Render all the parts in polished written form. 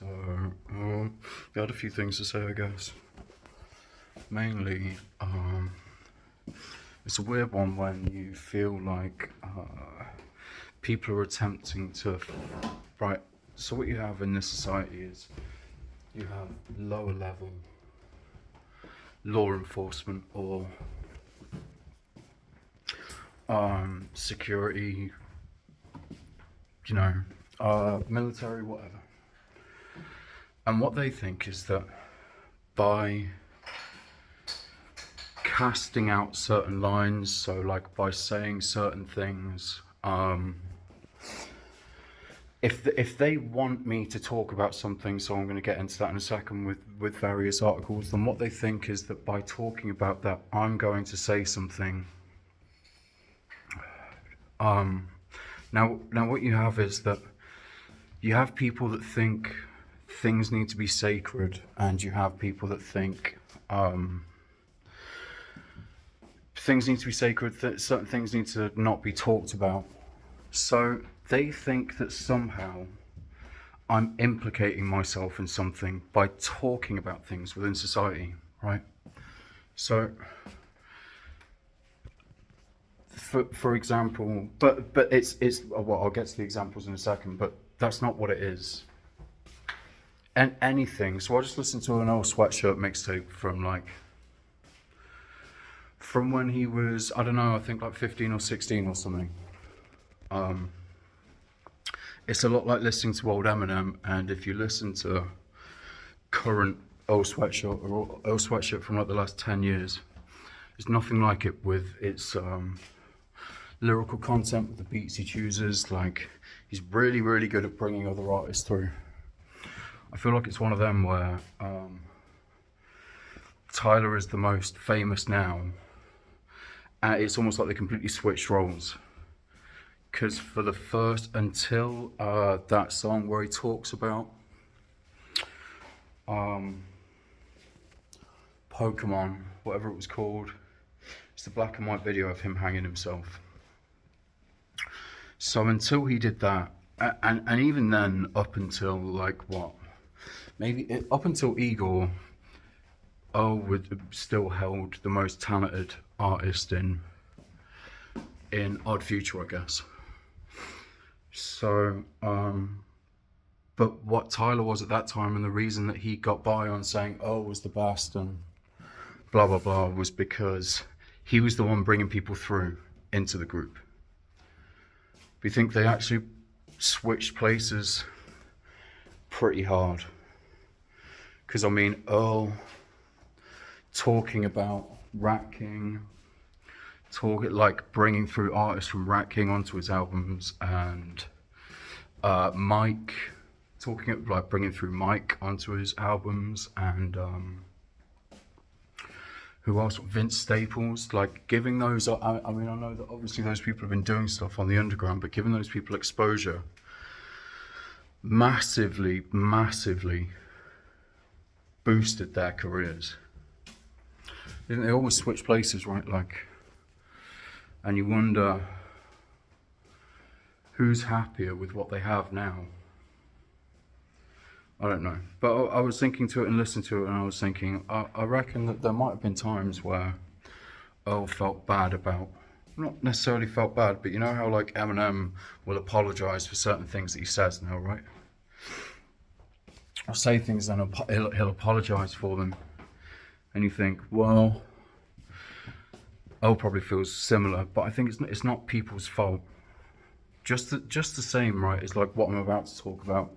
So, got a few things to say, I guess. Mainly, it's a weird one when you feel like people are attempting to. Right, so what you have in this society is you have lower level law enforcement or security, military, whatever. And what they think is that by casting out certain lines, so like by saying certain things, if they want me to talk about something, so I'm going to get into that in a second with various articles, then what they think is that by talking about that, I'm going to say something. Now what you have is that you have people that think things need to be sacred, and you have people that think things need to be sacred, that certain things need to not be talked about. So they think that somehow I'm implicating myself in something by talking about things within society, right? So, for example, but it's well, I'll get to the examples in a second, but that's not what it is. And anything. So I just listened to an old Sweatshirt mixtape from when he was, I don't know, I think like 15 or 16 or something. It's a lot like listening to old Eminem, and if you listen to current old Sweatshirt or old Sweatshirt from like the last 10 years, it's nothing like it with its lyrical content, with the beats he chooses. Like, he's really, really good at bringing other artists through. I feel like it's one of them where Tyler is the most famous now, and it's almost like they completely switched roles. Because for the first, until that song where he talks about Pokemon, whatever it was called, it's the black and white video of him hanging himself. So until he did that, and even then, up until like what? Up until Igor, would still held the most talented artist in Odd Future, I guess. So, but what Tyler was at that time, and the reason that he got by on saying was the best and blah blah blah, was because he was the one bringing people through into the group. We think they actually switched places pretty hard. Because I mean, Earl talking about Rat King, bringing through artists from Rat King onto his albums, and Mike bringing through Mike onto his albums, and who else? Vince Staples, like giving those. I mean, I know that obviously those people have been doing stuff on the underground, but giving those people exposure massively boosted their careers. They always switch places, right? Like, and you wonder who's happier with what they have now. I don't know. But I was thinking to it and listening to it, and I was thinking, I reckon that there might have been times where Earl felt bad about, not necessarily felt bad, but you know how like Eminem will apologize for certain things that he says now, right? I'll say things and he'll apologize for them. And you think, well, Earl probably feels similar, but I think it's not people's fault. Just the same, right? It's like what I'm about to talk about.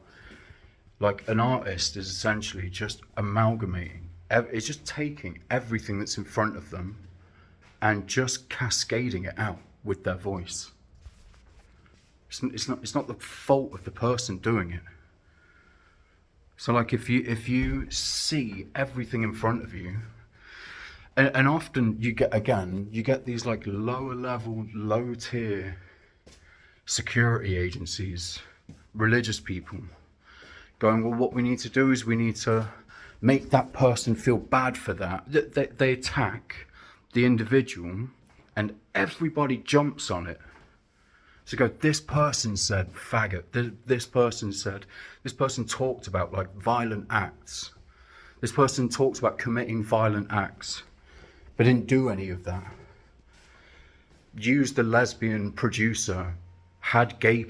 Like, an artist is essentially just amalgamating. It's just taking everything that's in front of them and just cascading it out with their voice. It's not the fault of the person doing it. So like if you see everything in front of you, and often you get these like lower level, low tier security agencies, religious people, going, well, what we need to do is we need to make that person feel bad for that. They attack the individual, and everybody jumps on it. So go, this person said faggot, this person talked about like violent acts. This person talks about committing violent acts, but didn't do any of that. Used a lesbian producer, had gay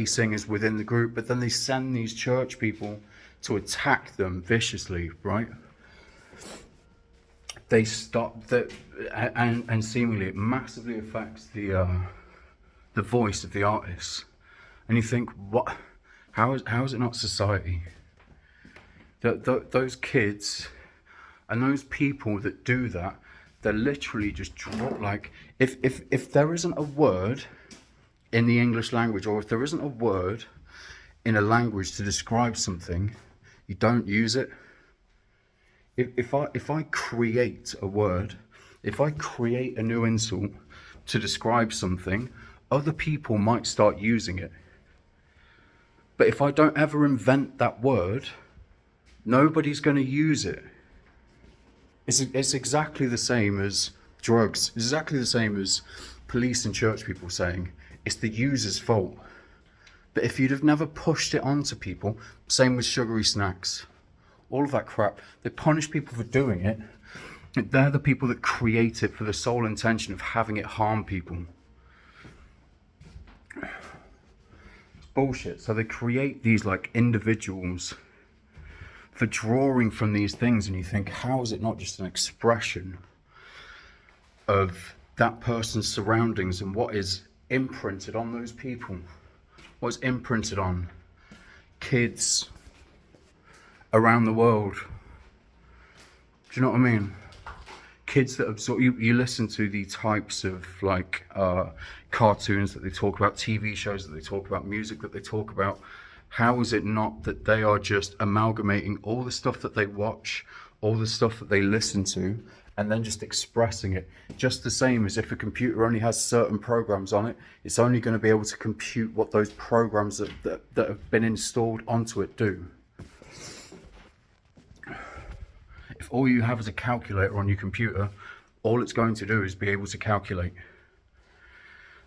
singers within the group, but then they send these church people to attack them viciously, right? They stop that, and seemingly it massively affects the voice of the artists. And you think, what? How is it not society? Those kids and those people that do that, they're literally just like, if there isn't a word in the English language, or if there isn't a word in a language to describe something, you don't use it. If I create a word, if I create a new insult to describe something, other people might start using it. But if I don't ever invent that word, nobody's going to use it. It's exactly the same as drugs. It's exactly the same as police and church people saying it's the user's fault. But if you'd have never pushed it onto people, same with sugary snacks, all of that crap, they punish people for doing it. They're the people that create it for the sole intention of having it harm people. It's bullshit. So they create these like individuals for drawing from these things, and you think, how is it not just an expression of that person's surroundings and what is imprinted on those people? What is imprinted on kids around the world? Do you know what I mean? Kids that absorb, you listen to the types of like cartoons that they talk about, TV shows that they talk about, music that they talk about. How is it not that they are just amalgamating all the stuff that they watch, all the stuff that they listen to, and then just expressing it? Just the same as if a computer only has certain programs on it, it's only going to be able to compute what those programs that have been installed onto it do. If all you have is a calculator on your computer, all it's going to do is be able to calculate.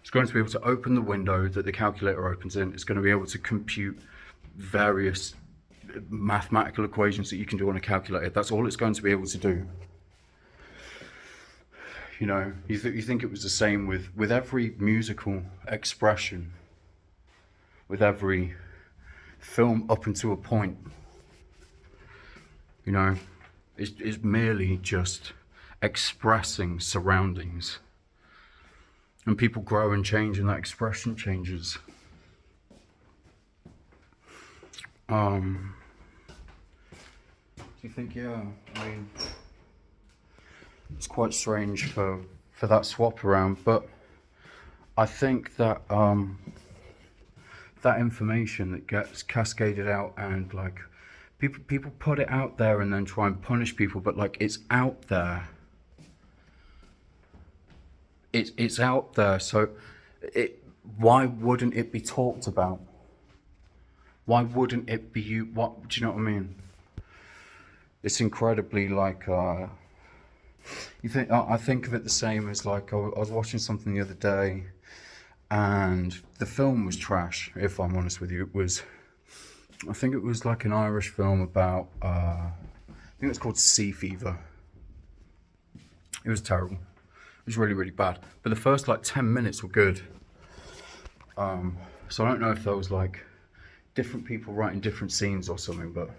It's going to be able to open the window that the calculator opens in. It's going to be able to compute various mathematical equations that you can do on a calculator. That's all it's going to be able to do. You know, you think it was the same with every musical expression, with every film up until a point. You know, it's merely just expressing surroundings. And people grow and change, and that expression changes. Do you think, yeah, I mean, it's quite strange for that swap around, but I think that that information that gets cascaded out, and like people put it out there and then try and punish people, but like it's out there. It's out there, so why wouldn't it be talked about? Why wouldn't it be you? What do you know what I mean? It's incredibly like you think. I think of it the same as like I was watching something the other day, and the film was trash. If I'm honest with you, I think it was like an Irish film about I think it was called Sea Fever. It was terrible. It was really, really bad. But the first like 10 minutes were good. So I don't know if there was like different people writing different scenes or something, but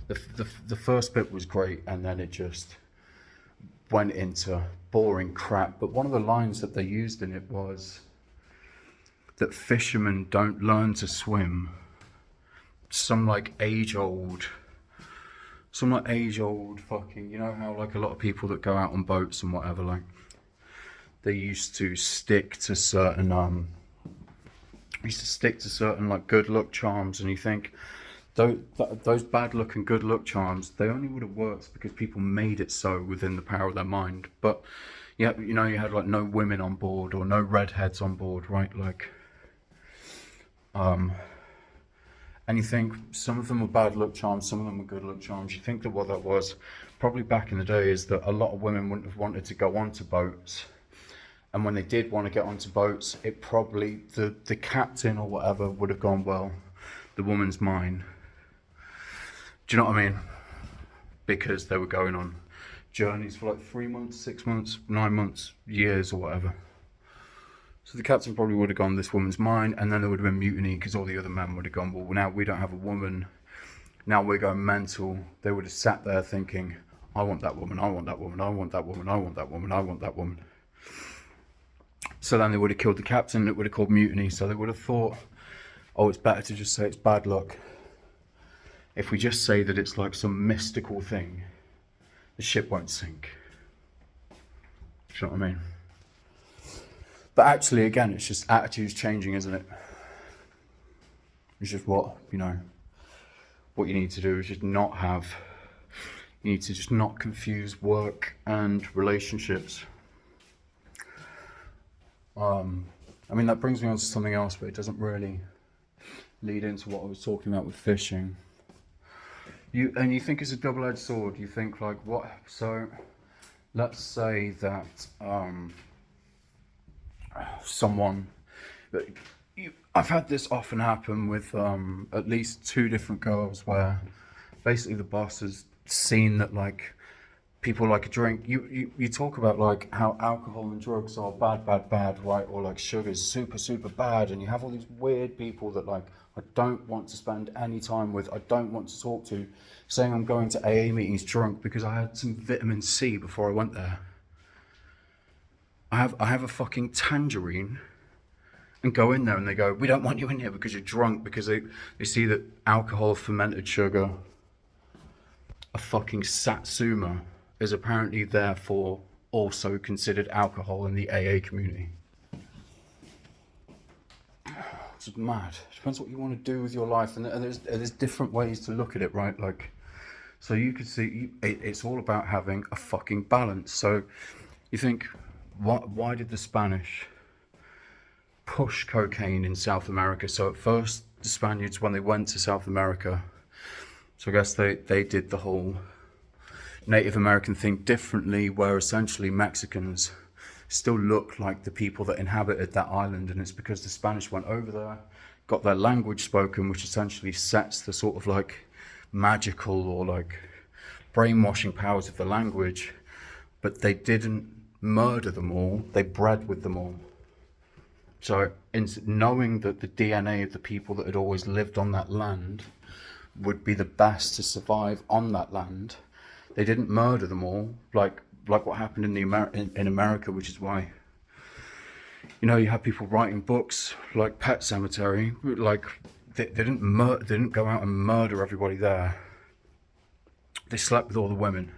the first bit was great, and then it just went into boring crap. But one of the lines that they used in it was that fishermen don't learn to swim. Some like age old fucking, you know how like a lot of people that go out on boats and whatever, like they used to stick to certain like good luck charms, and you think those bad luck and good luck charms, they only would have worked because people made it so within the power of their mind. But yeah, you know, you had like no women on board or no redheads on board, right? Like and you think some of them were bad luck charms, some of them were good luck charms. You think that what that was probably back in the day is that a lot of women wouldn't have wanted to go onto boats And when they did want to get onto boats, it probably, the captain or whatever would have gone, well, the woman's mine. Do you know what I mean? Because they were going on journeys for like 3 months, 6 months, 9 months, years or whatever. So the captain probably would have gone, this woman's mine, and then there would have been mutiny because all the other men would have gone, well, now we don't have a woman, now we're going mental. They would have sat there thinking, I want that woman, I want that woman, I want that woman, I want that woman, I want that woman. So then they would have killed the captain, it would have called mutiny, so they would have thought, oh, it's better to just say it's bad luck. If we just say that it's like some mystical thing, the ship won't sink. Do you know what I mean? But actually, again, it's just attitudes changing, isn't it? It's just what you need to do is just not have, you need to just not confuse work and relationships. I mean, that brings me on to something else, but it doesn't really lead into what I was talking about with fishing. You think it's a double-edged sword. You think like, what? So let's say that I've had this often happen with at least 2 different girls where basically the boss has seen that like people like a drink. You talk about like how alcohol and drugs are bad, right? Or like sugar's super bad, and you have all these weird people that like I don't want to spend any time with, I don't want to talk to, saying I'm going to AA meetings drunk because I had some vitamin C before I went there. I have a fucking tangerine and go in there and they go, we don't want you in here because you're drunk, because they see that alcohol, fermented sugar, a fucking satsuma is apparently therefore also considered alcohol in the AA community. It's mad. It depends what you want to do with your life, and there's different ways to look at it, right? Like, so you could see it's all about having a fucking balance. So you think, why did the Spanish push cocaine in South America? So at first, the Spaniards, when they went to South America, so I guess they did the whole Native American thing differently, where essentially Mexicans still look like the people that inhabited that island, and it's because the Spanish went over there, got their language spoken, which essentially sets the sort of like magical or like brainwashing powers of the language, but they didn't murder them all, they bred with them all. So in knowing that the DNA of the people that had always lived on that land would be the best to survive on that land, they didn't murder them all like what happened in America, which is why you have people writing books like Pet Cemetery. Like they didn't go out and murder everybody there. They slept with all the women,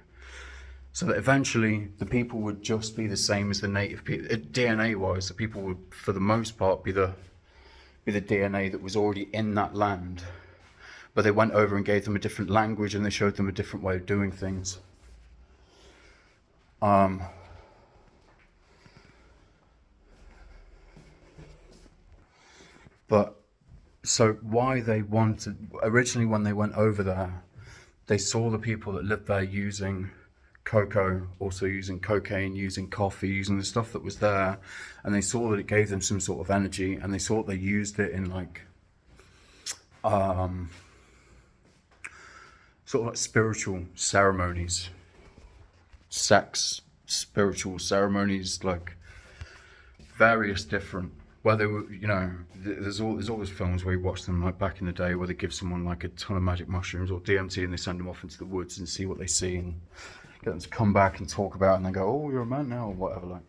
so that eventually the people would just be the same as the native people. DNA wise, the people would for the most part be the DNA that was already in that land, but they went over and gave them a different language and they showed them a different way of doing things. But so why they wanted, originally when they went over there, they saw the people that lived there using cocoa, also using cocaine, using coffee, using the stuff that was there, and they saw that it gave them some sort of energy, and they saw they used it in like sort of like spiritual ceremonies, sex, spiritual ceremonies, like various different, where they were, there's always films where you watch them like back in the day where they give someone like a ton of magic mushrooms or DMT and they send them off into the woods and see what they see and get them to come back and talk about it, and they go, oh, you're a man now, or whatever,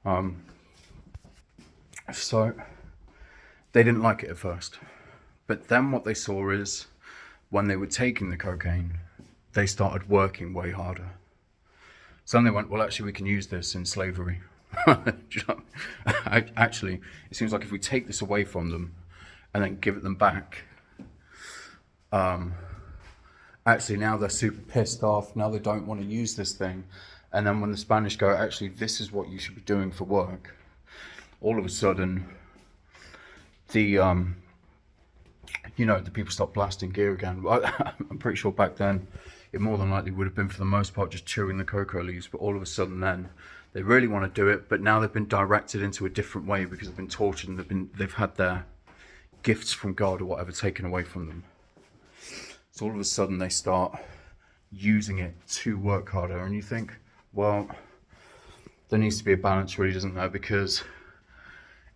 like. So they didn't like it at first, but then what they saw is when they were taking the cocaine, they started working way harder. So then they went, well, actually, we can use this in slavery. Actually, it seems like if we take this away from them and then give it them back, actually now they're super pissed off. Now they don't want to use this thing. And then when the Spanish go, actually, this is what you should be doing for work, all of a sudden, the people stop blasting gear again. I'm pretty sure back then it more than likely would have been for the most part just chewing the cocoa leaves, but all of a sudden then They really want to do it, but now they've been directed into a different way because they've been tortured and they've had their gifts from God or whatever taken away from them. So all of a sudden they start using it to work harder, and you think, well, there needs to be a balance, really, doesn't there? Because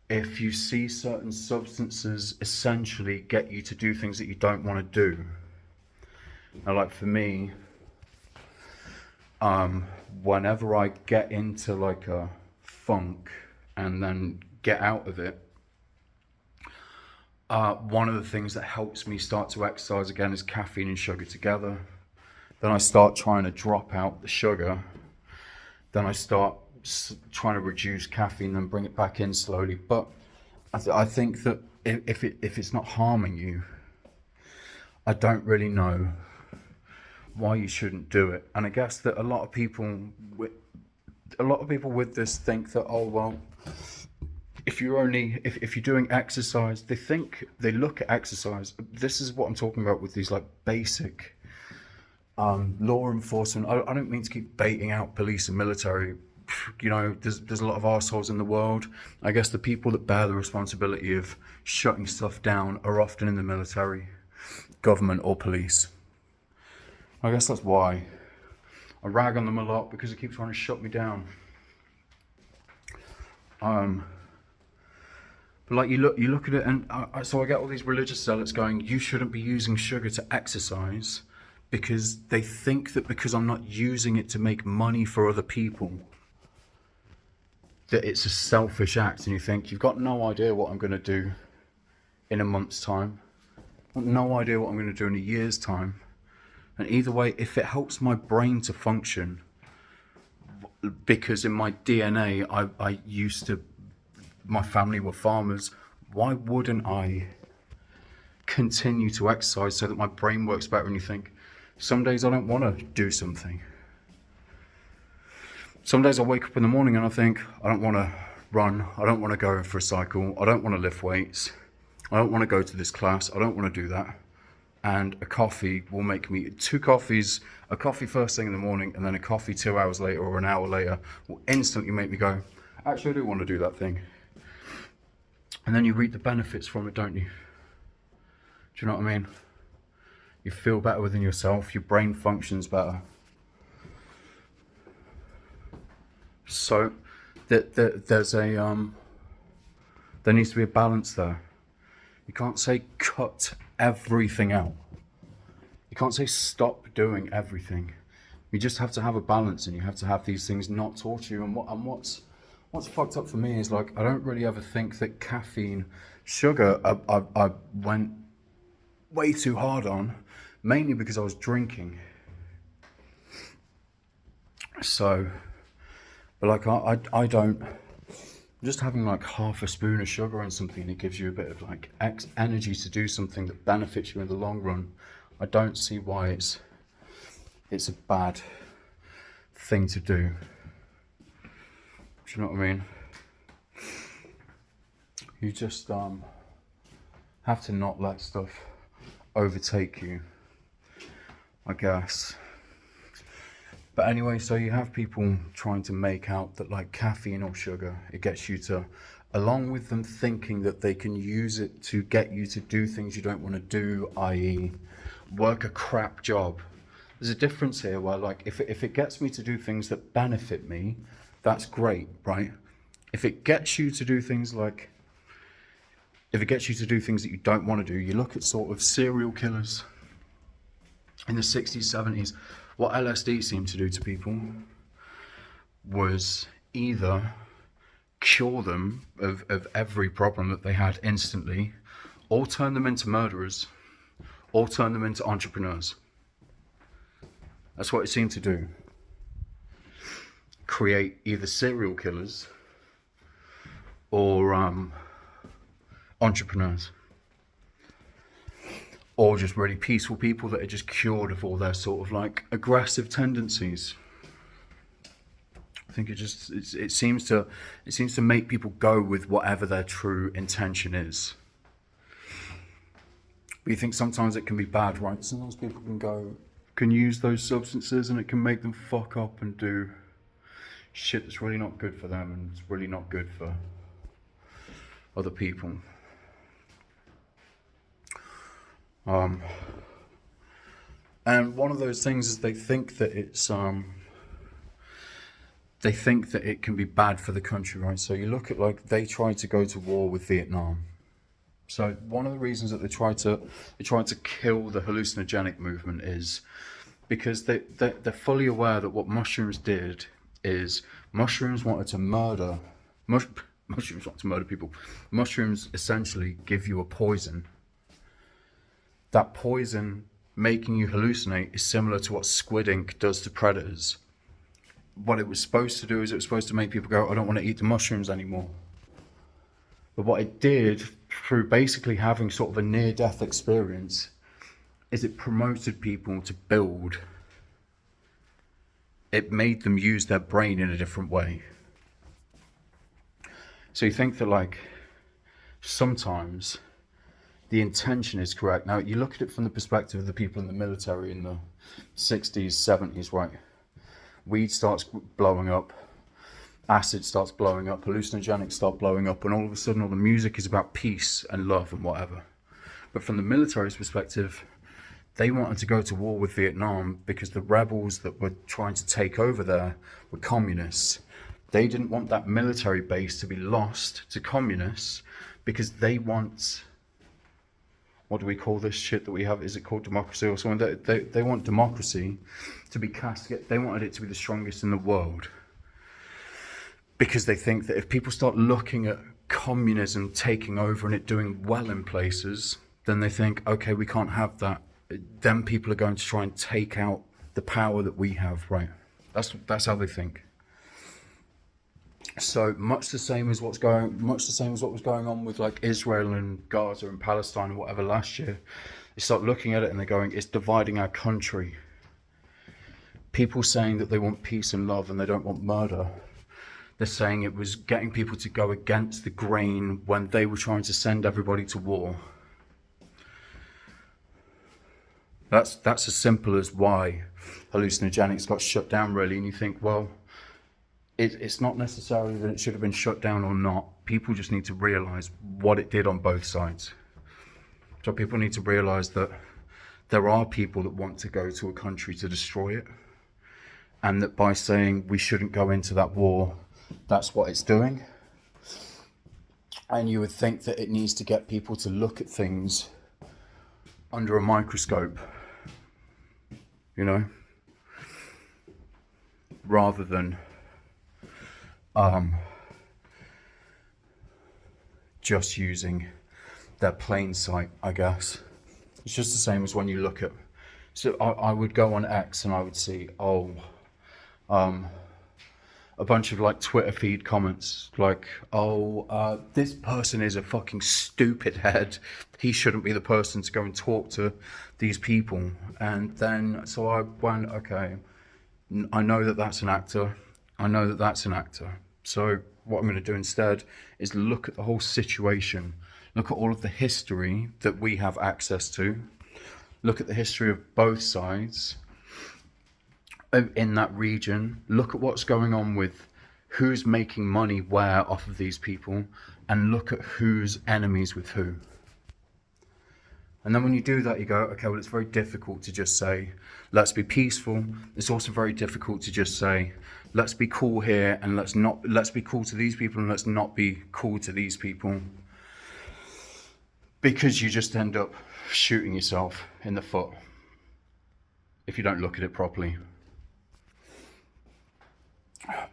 if you see certain substances essentially get you to do things that you don't want to do. Now, like for me, whenever I get into like a funk and then get out of it, one of the things that helps me start to exercise again is caffeine and sugar together. Then I start trying to drop out the sugar. Then I start trying to reduce caffeine, then bring it back in slowly. But I think that if it's not harming you, I don't really know why you shouldn't do it. And I guess that a lot of people with this think that, oh well, if you're doing exercise, they look at exercise. This is what I'm talking about with these like basic law enforcement. I don't mean to keep baiting out police and military. You know, there's a lot of assholes in the world. I guess the people that bear the responsibility of shutting stuff down are often in the military, government, or police. I guess that's why I rag on them a lot, because they keep trying to shut me down. But like you look at it, and so I get all these religious zealots going, you shouldn't be using sugar to exercise, because they think that because I'm not using it to make money for other people, that it's a selfish act. And you think, you've got no idea what I'm going to do in a month's time. I've got no idea what I'm going to do in a year's time. And either way, if it helps my brain to function, because in my DNA, I used to, my family were farmers, why wouldn't I continue to exercise so that my brain works better? And you think, some days I don't want to do something. Some days I wake up in the morning and I think, I don't want to run, I don't want to go for a cycle, I don't want to lift weights, I don't want to go to this class, I don't want to do that. And a coffee will make me, a coffee first thing in the morning and then a coffee 2 hours later or an hour later will instantly make me go, actually I do want to do that thing. And then you reap the benefits from it, don't you? Do you know what I mean? You feel better within yourself, your brain functions better. So there needs to be a balance there. You can't say cut everything out. You can't say stop doing everything. You just have to have a balance, and you have to have these things not torture you. And what's fucked up for me is, like, I don't really ever think that caffeine, sugar, I went way too hard on, mainly because I was drinking. So, but like I don't. Just having like half a spoon of sugar on something, it gives you a bit of like energy to do something that benefits you in the long run. I don't see why it's a bad thing to do. Do you know what I mean? You just have to not let stuff overtake you, I guess. But anyway, so you have people trying to make out that like caffeine or sugar, it gets you to, along with them thinking that they can use it to get you to do things you don't want to do, i.e. work a crap job. There's a difference here where, like, if it gets me to do things that benefit me, that's great, right? If it gets you to do things like, if it gets you to do things that you don't want to do, you look at sort of serial killers in the 60s, 70s, what LSD seemed to do to people was either cure them of every problem that they had instantly, or turn them into murderers, or turn them into entrepreneurs. That's what it seemed to do. Create either serial killers or entrepreneurs. Or just really peaceful people that are just cured of all their sort of like aggressive tendencies. I think it seems to make people go with whatever their true intention is. But you think sometimes it can be bad, right? Sometimes people can use those substances and it can make them fuck up and do shit that's really not good for them and it's really not good for other people. And one of those things is they think that it can be bad for the country, right? So you look at, like, they tried to go to war with Vietnam. So one of the reasons that they tried to kill the hallucinogenic movement is because they're fully aware that what mushrooms did is mushrooms wanted to murder people. Mushrooms essentially give you a poison. That poison making you hallucinate is similar to what squid ink does to predators. What it was supposed to do is it was supposed to make people go, I don't want to eat the mushrooms anymore. But what it did, through basically having sort of a near-death experience, is it promoted people to build. It made them use their brain in a different way. So you think that, like, sometimes the intention is correct. Now, you look at it from the perspective of the people in the military in the 60s, 70s, right? Weed starts blowing up, acid starts blowing up, hallucinogenics start blowing up, and all of a sudden all the music is about peace and love and whatever. But from the military's perspective, they wanted to go to war with Vietnam because the rebels that were trying to take over there were communists. They didn't want that military base to be lost to communists because they want, what do we call this shit that we have? Is it called democracy or something? They want democracy to be casted. They wanted it to be the strongest in the world. Because they think that if people start looking at communism taking over and it doing well in places, then they think, okay, we can't have that. Then people are going to try and take out the power that we have, right? That's how they think. So much the same as what was going on with, like, Israel and Gaza and Palestine and whatever last year. They start looking at it and they're going, it's dividing our country. People saying that they want peace and love and they don't want murder. They're saying it was getting people to go against the grain when they were trying to send everybody to war. That's as simple as why hallucinogenics got shut down, really. And you think, well, it's not necessarily that it should have been shut down or not. People just need to realise what it did on both sides. So people need to realise that there are people that want to go to a country to destroy it. And that by saying we shouldn't go into that war, that's what it's doing. And you would think that it needs to get people to look at things under a microscope, you know, rather than just using their plain sight, I guess. It's just the same as when you look at, so I would go on X and I would see, a bunch of, like, Twitter feed comments like, this person is a fucking stupid head. He shouldn't be the person to go and talk to these people. And then, so I went, okay, I know that that's an actor. So what I'm going to do instead is look at the whole situation. Look at all of the history that we have access to. Look at the history of both sides in that region. Look at what's going on with who's making money where off of these people, and look at who's enemies with who. And then when you do that, you go, okay, well, it's very difficult to just say, let's be peaceful. It's also very difficult to just say, let's be cool here and let's be cool to these people and let's not be cool to these people. Because you just end up shooting yourself in the foot if you don't look at it properly.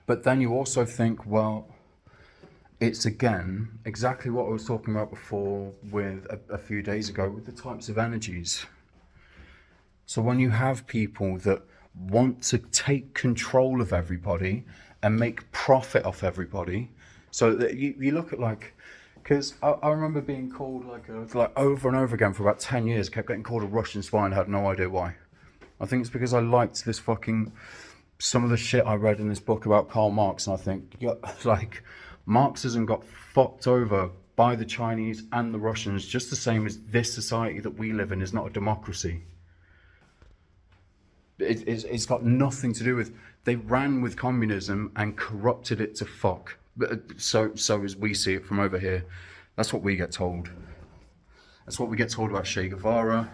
But then you also think, well, it's again exactly what I was talking about before with a few days ago with the types of energies. So when you have people that want to take control of everybody and make profit off everybody, so that you look at, like, because I remember being called like over and over again for about 10 years, kept getting called a Russian spy and had no idea why. I think it's because I liked this some of the shit I read in this book about Karl Marx, and I think, yeah, like, Marxism got fucked over by the Chinese and the Russians just the same as this society that we live in is not a democracy. It's got nothing to do with They ran with communism and corrupted it to fuck. So as we see it from over here, that's what we get told. That's what we get told about Che Guevara.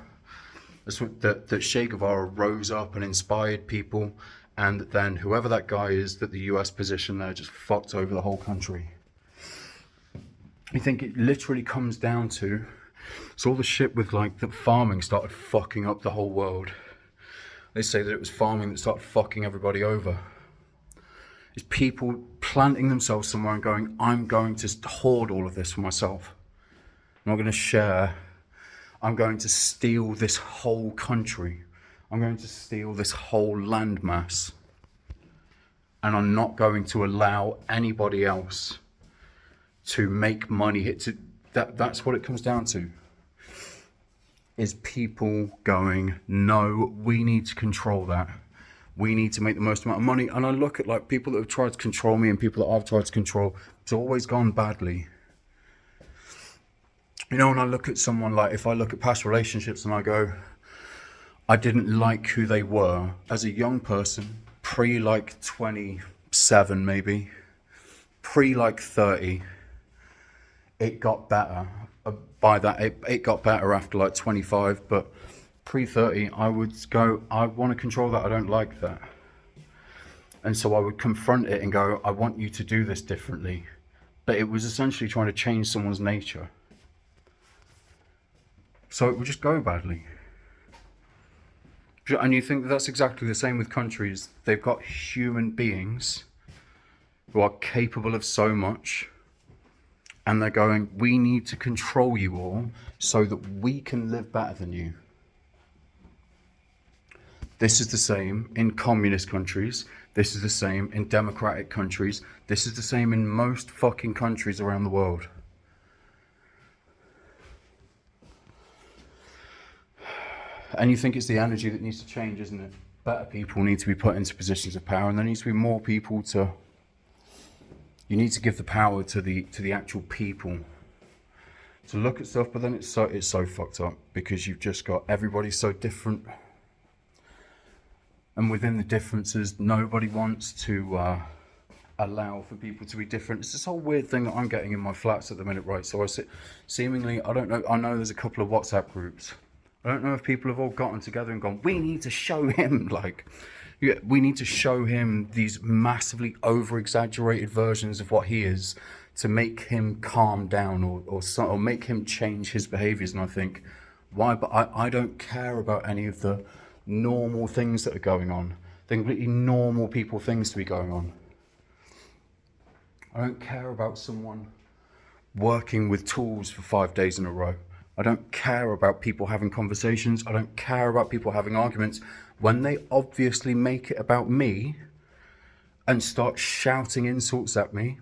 That's what that Che Guevara rose up and inspired people, and then whoever that guy is that the US position there just fucked over the whole country. You think it literally comes down to, so all the shit with like that farming started fucking up the whole world. They say that it was farming that started fucking everybody over. It's people planting themselves somewhere and going, I'm going to hoard all of this for myself. I'm not going to share. I'm going to steal this whole country. I'm going to steal this whole landmass. And I'm not going to allow anybody else to make money. That's what it comes down to. Is people going, no, we need to control that. We need to make the most amount of money. And I look at like people that have tried to control me and people that I've tried to control. It's always gone badly. You know, when I look at someone, like if I look at past relationships and I go, I didn't like who they were as a young person, pre like 27 maybe, pre like 30, it got better. By that, it got better after like 25, but pre-30, I would go, I want to control that, I don't like that. And so I would confront it and go, I want you to do this differently. But it was essentially trying to change someone's nature. So it would just go badly. And you think that's exactly the same with countries. They've got human beings who are capable of so much, and they're going, we need to control you all so that we can live better than you. This is the same in communist countries. This is the same in democratic countries. This is the same in most fucking countries around the world. And you think it's the energy that needs to change, isn't it? Better people need to be put into positions of power, and there needs to be more people to... You need to give the power to the actual people to look at stuff, but then it's so fucked up because you've just got everybody so different, and within the differences, nobody wants to allow for people to be different. It's this whole weird thing that I'm getting in my flats at the minute, right? So seemingly, I don't know. I know there's a couple of WhatsApp groups. I don't know if people have all gotten together and gone, we need to show him, like, yeah, we need to show him these massively over-exaggerated versions of what he is to make him calm down or make him change his behaviours. And I think, why? But I don't care about any of the normal things that are going on. The completely normal people things to be going on. I don't care about someone working with tools for 5 days in a row. I don't care about people having conversations. I don't care about people having arguments. When they obviously make it about me and start shouting insults at me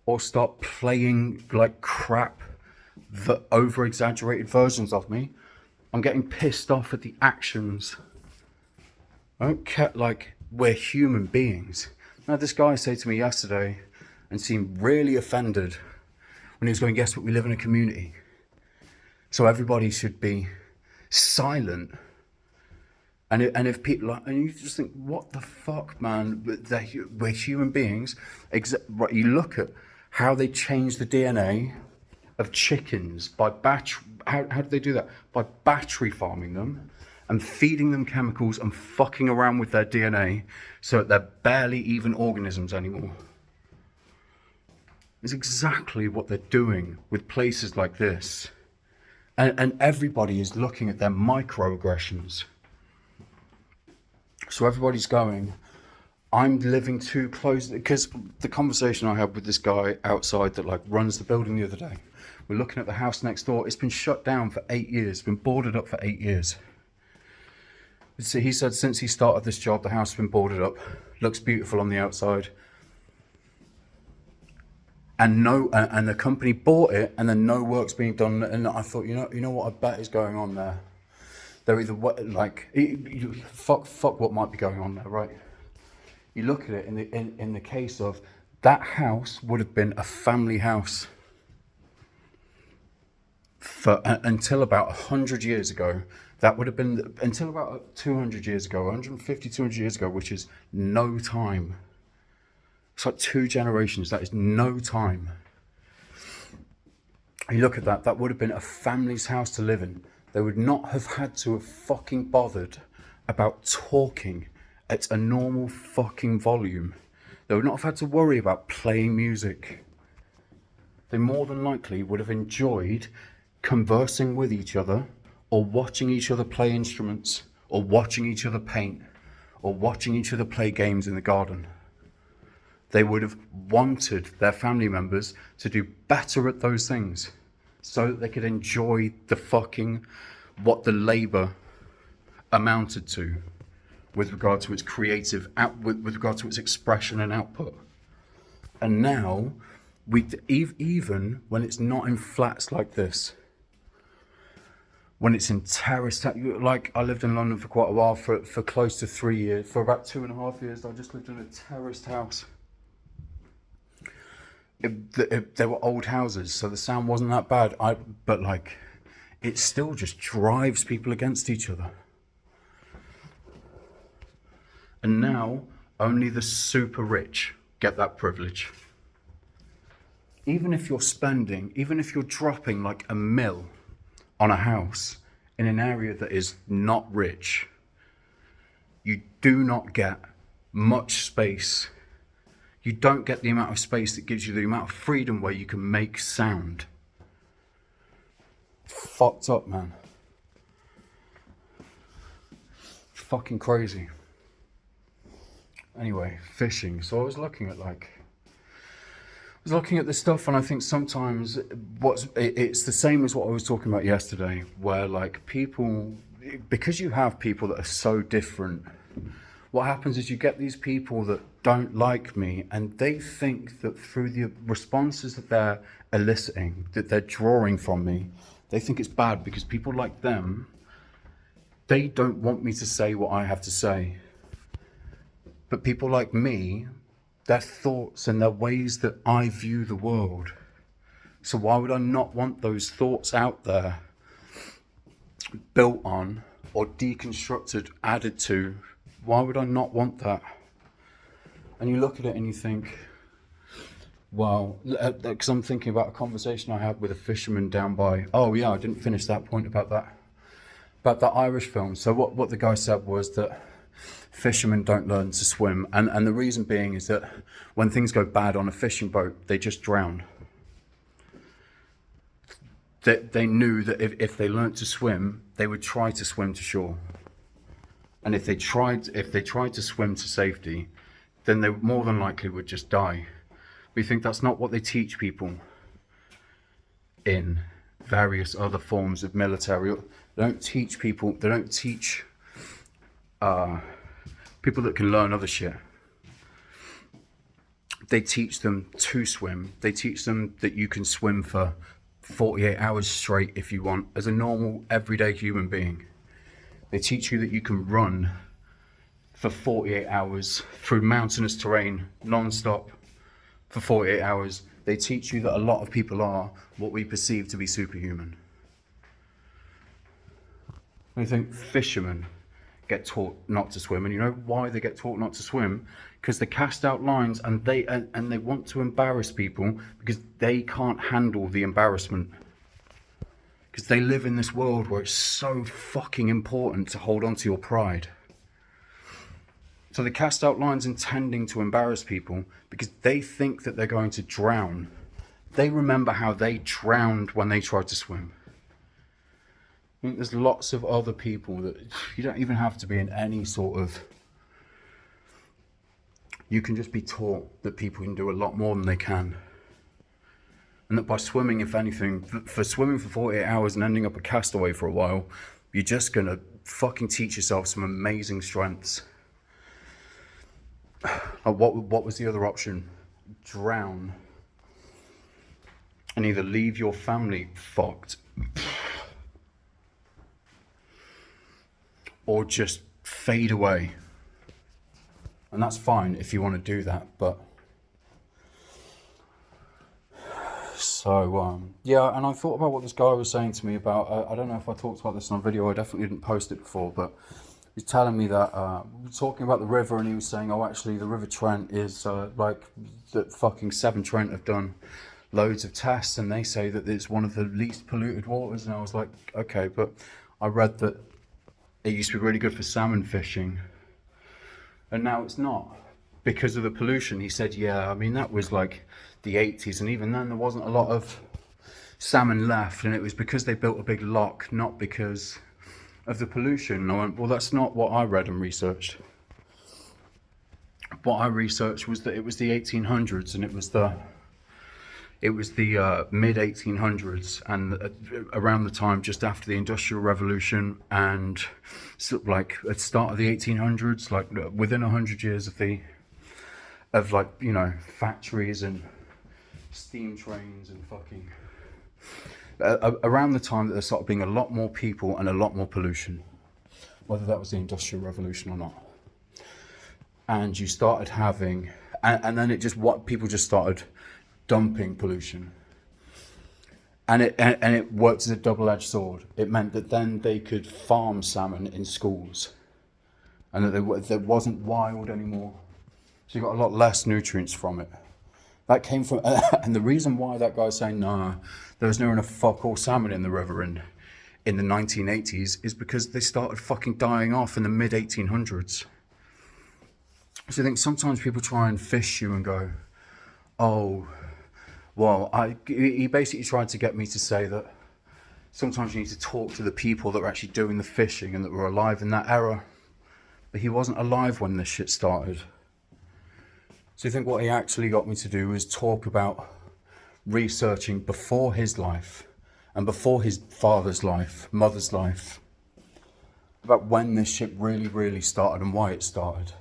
or start playing like crap, the over-exaggerated versions of me, I'm getting pissed off at the actions. I don't care, like, we're human beings. Now, this guy said to me yesterday and seemed really offended when he was going, yes, but we live in a community, so everybody should be silent. And if people, and you just think, what the fuck, man? We're human beings. Right, you look at how they change the DNA of chickens by battery. How do they do that? By battery farming them and feeding them chemicals and fucking around with their DNA so that they're barely even organisms anymore. It's exactly what they're doing with places like this. And everybody is looking at their microaggressions. So everybody's going, I'm living too close, because the conversation I had with this guy outside that like runs the building the other day, we're looking at the house next door. It's been shut down for 8 years, been boarded up for 8 years. So he said since he started this job, the house has been boarded up, looks beautiful on the outside. And the company bought it, and then no work's being done. And I thought, you know what I bet is going on there. They're either like, fuck what might be going on there, right? You look at it in the case of that house would have been a family house. until about 100 years ago, that would have been, until about 200 years ago, 150, 200 years ago, which is no time. It's like 2 generations, that is no time. You look at that, that would have been a family's house to live in. They would not have had to have fucking bothered about talking at a normal fucking volume. They would not have had to worry about playing music. They more than likely would have enjoyed conversing with each other, or watching each other play instruments, or watching each other paint, or watching each other play games in the garden. They would have wanted their family members to do better at those things so that they could enjoy the fucking, what the labour amounted to with regard to its creative, with regard to its expression and output. And now, even when it's not in flats like this, when it's in terraced, like I lived in London for quite a while, for close to 3 years, for about 2.5 years, I just lived in a terraced house. There were old houses, so the sound wasn't that bad. But like, it still just drives people against each other. And now, only the super rich get that privilege. Even if you're dropping like a mil on a house in an area that is not rich, you do not get much space. You don't get the amount of space that gives you the amount of freedom where you can make sound. Fucked up, man. Fucking crazy. Anyway, fishing. So I was looking at this stuff, and I think sometimes it's the same as what I was talking about yesterday, where like people, because you have people that are so different, what happens is you get these people that don't like me, and they think that through the responses that they're eliciting, that they're drawing from me, they think it's bad because people like them, they don't want me to say what I have to say. But people like me, their thoughts and their ways that I view the world. So why would I not want those thoughts out there, built on or deconstructed, added to? Why would I not want that? And you look at it and you think, well, because I'm thinking about a conversation I had with a fisherman down by, oh yeah, I didn't finish that point about that Irish film. So what the guy said was that fishermen don't learn to swim, and the reason being is that when things go bad on a fishing boat, they just drown. They knew that if they learnt to swim, they would try to swim to shore. And if they tried to swim to safety, then they more than likely would just die. We think that's not what they teach people in various other forms of military. They don't teach people people that can learn other shit. They teach them to swim. They teach them that you can swim for 48 hours straight if you want, as a normal, everyday human being. They teach you that you can run for 48 hours through mountainous terrain, non-stop, for 48 hours. They teach you that a lot of people are what we perceive to be superhuman. I think fishermen get taught not to swim, and you know why they get taught not to swim? Because they cast out lines, and they want to embarrass people because they can't handle the embarrassment. Because they live in this world where it's so fucking important to hold on to your pride. So they cast out lines intending to embarrass people because they think that they're going to drown. They remember how they drowned when they tried to swim. I think there's lots of other people that you don't even have to be in any sort of... You can just be taught that people can do a lot more than they can. And that by swimming, if anything, for swimming for 48 hours and ending up a castaway for a while, you're just going to fucking teach yourself some amazing strengths. What was the other option? Drown. And either leave your family fucked, or just fade away. And that's fine if you want to do that, but So, yeah, and I thought about what this guy was saying to me about, I don't know if I talked about this on video, I definitely didn't post it before, but he's telling me that, we were talking about the river, and he was saying, oh, actually, the River Trent is, like, that fucking Severn Trent have done loads of tests, and they say that it's one of the least polluted waters, and I was like, okay, but I read that it used to be really good for salmon fishing, and now it's not, because of the pollution. He said, yeah, I mean, that was like the 80s, and even then there wasn't a lot of salmon left, and it was because they built a big lock, not because of the pollution. And I went, well, that's not what I read and researched. What I researched was that it was the 1800s, and it was the mid 1800s, and around the time just after the Industrial Revolution, and sort of like at the start of the 1800s, like within 100 years of like, you know, factories and steam trains and fucking around the time that there started being a lot more people and a lot more pollution, whether that was the Industrial Revolution or not. And you started having, and then it just, what people just started dumping pollution, and it worked as a double-edged sword. It meant that then they could farm salmon in schools, and that there wasn't wild anymore, so you got a lot less nutrients from it. That came from, and the reason why that guy's saying, no, there was never enough fuck all salmon in the river in the 1980s is because they started fucking dying off in the mid 1800s. So I think sometimes people try and fish you and go, oh, well, he basically tried to get me to say that sometimes you need to talk to the people that were actually doing the fishing and that were alive in that era. But he wasn't alive when this shit started. So I think what he actually got me to do was talk about researching before his life and before his father's life, mother's life, about when this shit really, really started and why it started.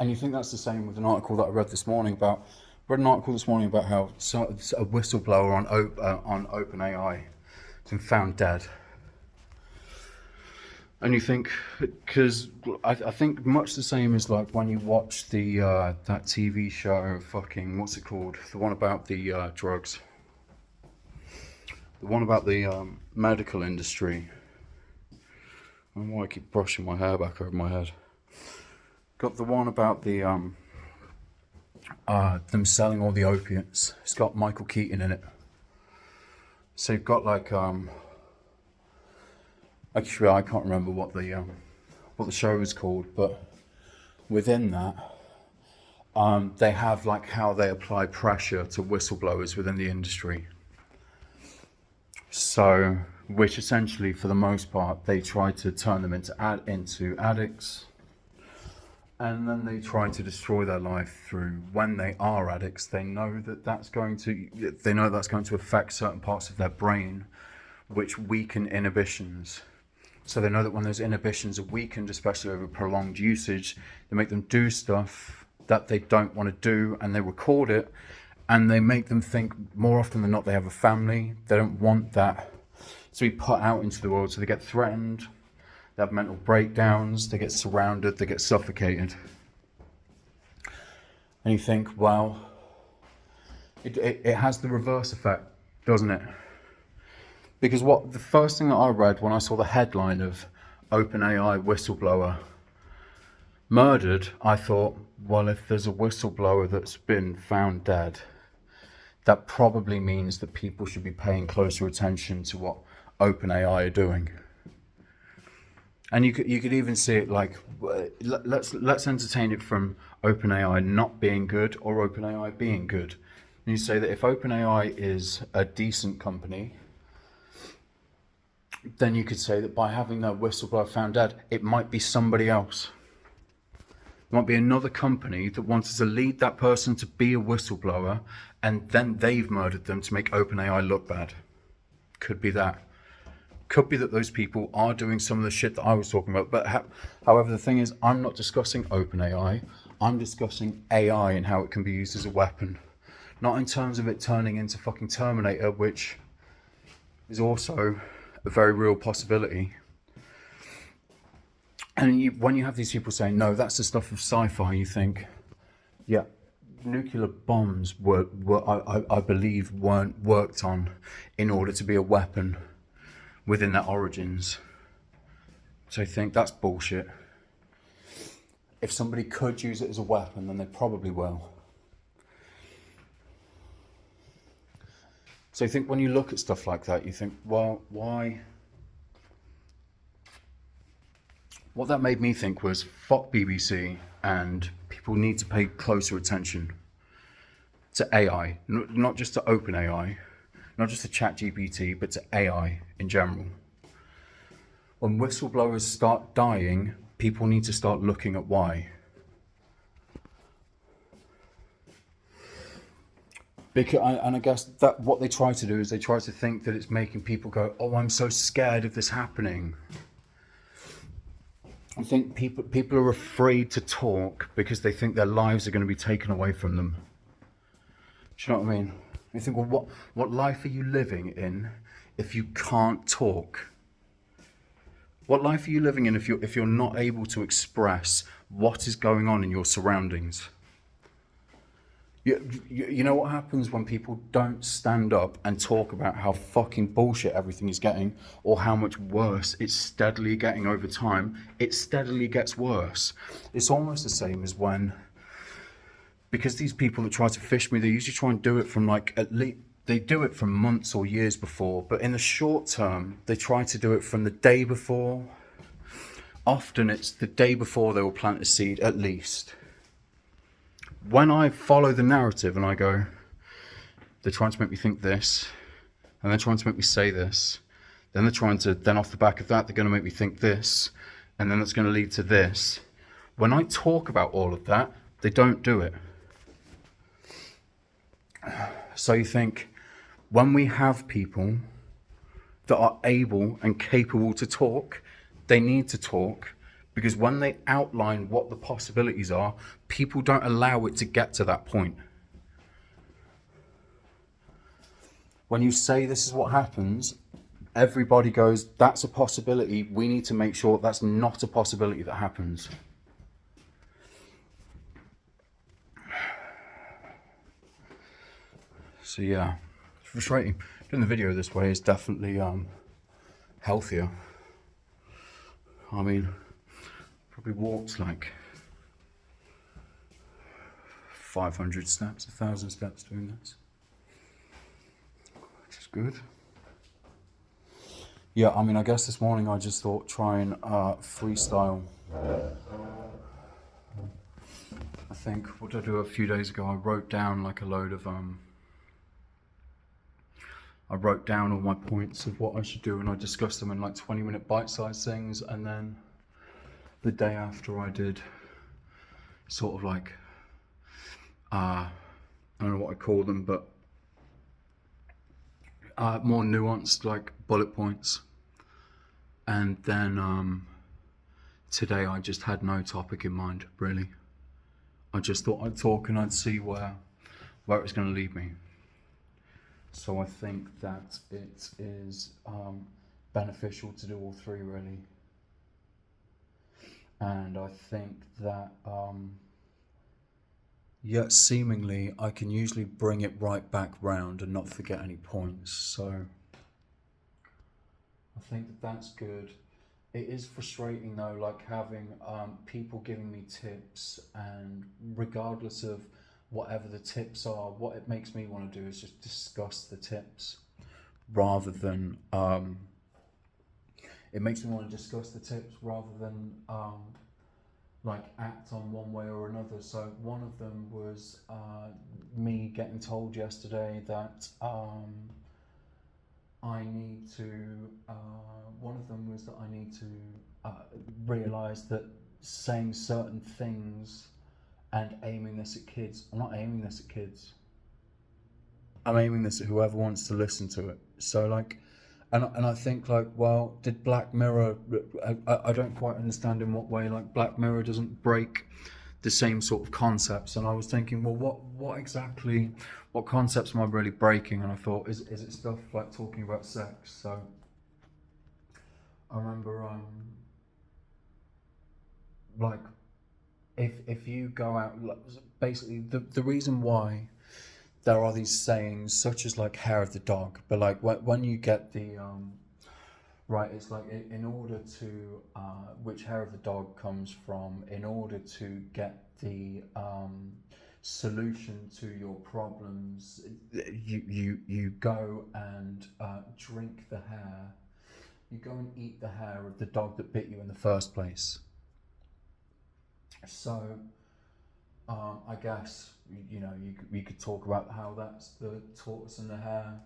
And you think that's the same with an article that I read this morning about, how a whistleblower on OpenAI has been found dead. And you think, because I think much the same as like when you watch the that TV show, fucking, what's it called? The one about the drugs. The one about the medical industry. I don't know why I keep brushing my hair back over my head. Got the one about the them selling all the opiates. It's got Michael Keaton in it. So you've got like actually, I can't remember what the show is called, but within that, they have like how they apply pressure to whistleblowers within the industry. So, which essentially, for the most part, they try to turn them into addicts, and then they try to destroy their life through, when they are addicts, they know that's going to affect certain parts of their brain, which weaken inhibitions. So they know that when those inhibitions are weakened, especially over prolonged usage, they make them do stuff that they don't want to do, and they record it, and they make them think more often than not they have a family. They don't want that to be put out into the world, so they get threatened, they have mental breakdowns, they get surrounded, they get suffocated. And you think, well, it has the reverse effect, doesn't it? Because the first thing that I read when I saw the headline of OpenAI whistleblower murdered, I thought, well, if there's a whistleblower that's been found dead, that probably means that people should be paying closer attention to what OpenAI are doing. And you could even see it like, let's entertain it from OpenAI not being good or OpenAI being good. And you say that if OpenAI is a decent company, then you could say that by having that whistleblower found dead, it might be somebody else. It might be another company that wanted to lead that person to be a whistleblower, and then they've murdered them to make OpenAI look bad. Could be that. Could be that those people are doing some of the shit that I was talking about. But however, the thing is, I'm not discussing OpenAI. I'm discussing AI and how it can be used as a weapon. Not in terms of it turning into fucking Terminator, which is also a very real possibility. And when you have these people saying, no, that's the stuff of sci-fi, you think, yeah, nuclear bombs I believe weren't worked on in order to be a weapon within their origins. So I think that's bullshit. If somebody could use it as a weapon, then they probably will. So I think when you look at stuff like that, you think, well, why? What that made me think was, fuck BBC, and people need to pay closer attention to AI, not just to open AI, not just to ChatGPT, but to AI in general. When whistleblowers start dying, people need to start looking at why. And I guess that what they try to do is they try to think that it's making people go, oh, I'm so scared of this happening. I think people are afraid to talk because they think their lives are going to be taken away from them. Do you know what I mean? You think, well, what life are you living in if you can't talk? What life are you living in if you're not able to express what is going on in your surroundings? You know what happens when people don't stand up and talk about how fucking bullshit everything is getting, or how much worse it's steadily getting over time? It steadily gets worse. It's almost the same as when, because these people that try to fish me, they usually try and do it from like, at least they do it from months or years before, but in the short term, they try to do it from the day before. Often it's the day before they will plant a seed, at least. When I follow the narrative and I go, they're trying to make me think this, and they're trying to make me say this, then they're trying to, then off the back of that, they're going to make me think this, and then that's going to lead to this. When I talk about all of that, they don't do it. So you think, when we have people that are able and capable to talk, they need to talk, because when they outline what the possibilities are, people don't allow it to get to that point. When you say this is what happens, everybody goes, that's a possibility. We need to make sure that's not a possibility that happens. So yeah, it's frustrating. Doing the video this way is definitely healthier. I mean, probably walked like 500 steps, 1,000 steps doing this, which is good. Yeah, I mean, I guess this morning I just thought try and freestyle. I think, what did I do a few days ago? I wrote down like a load of I wrote down all my points of what I should do, and I discussed them in like 20-minute bite-sized things. And then the day after, I did sort of like, I don't know what I call them, but more nuanced, like bullet points. And then today I just had no topic in mind, really. I just thought I'd talk and I'd see where it was going to lead me. So I think that it is beneficial to do all three, really. And I think that, yet seemingly, I can usually bring it right back round and not forget any points. So I think that that's good. It is frustrating though, like having people giving me tips, and regardless of whatever the tips are, what it makes me want to do is just discuss the tips rather than it makes me want to discuss the tips rather than like act on one way or another. So one of them was me getting told yesterday that I need to one of them was that I need to realise that saying certain things and aiming this at kids, I'm not aiming this at kids, I'm aiming this at whoever wants to listen to it. So like, and I think like, well, did Black Mirror, I don't quite understand in what way like Black Mirror doesn't break the same sort of concepts. And I was thinking, well, what exactly, what concepts am I really breaking? And I thought, is it stuff like talking about sex? So I remember like if you go out, basically the reason why there are these sayings such as like hair of the dog, but like when you get the right, it's like in order to which hair of the dog comes from, in order to get the solution to your problems, you go and drink the hair, you go and eat the hair of the dog that bit you in the first place. So I guess we could talk about how that's the tortoise and the hare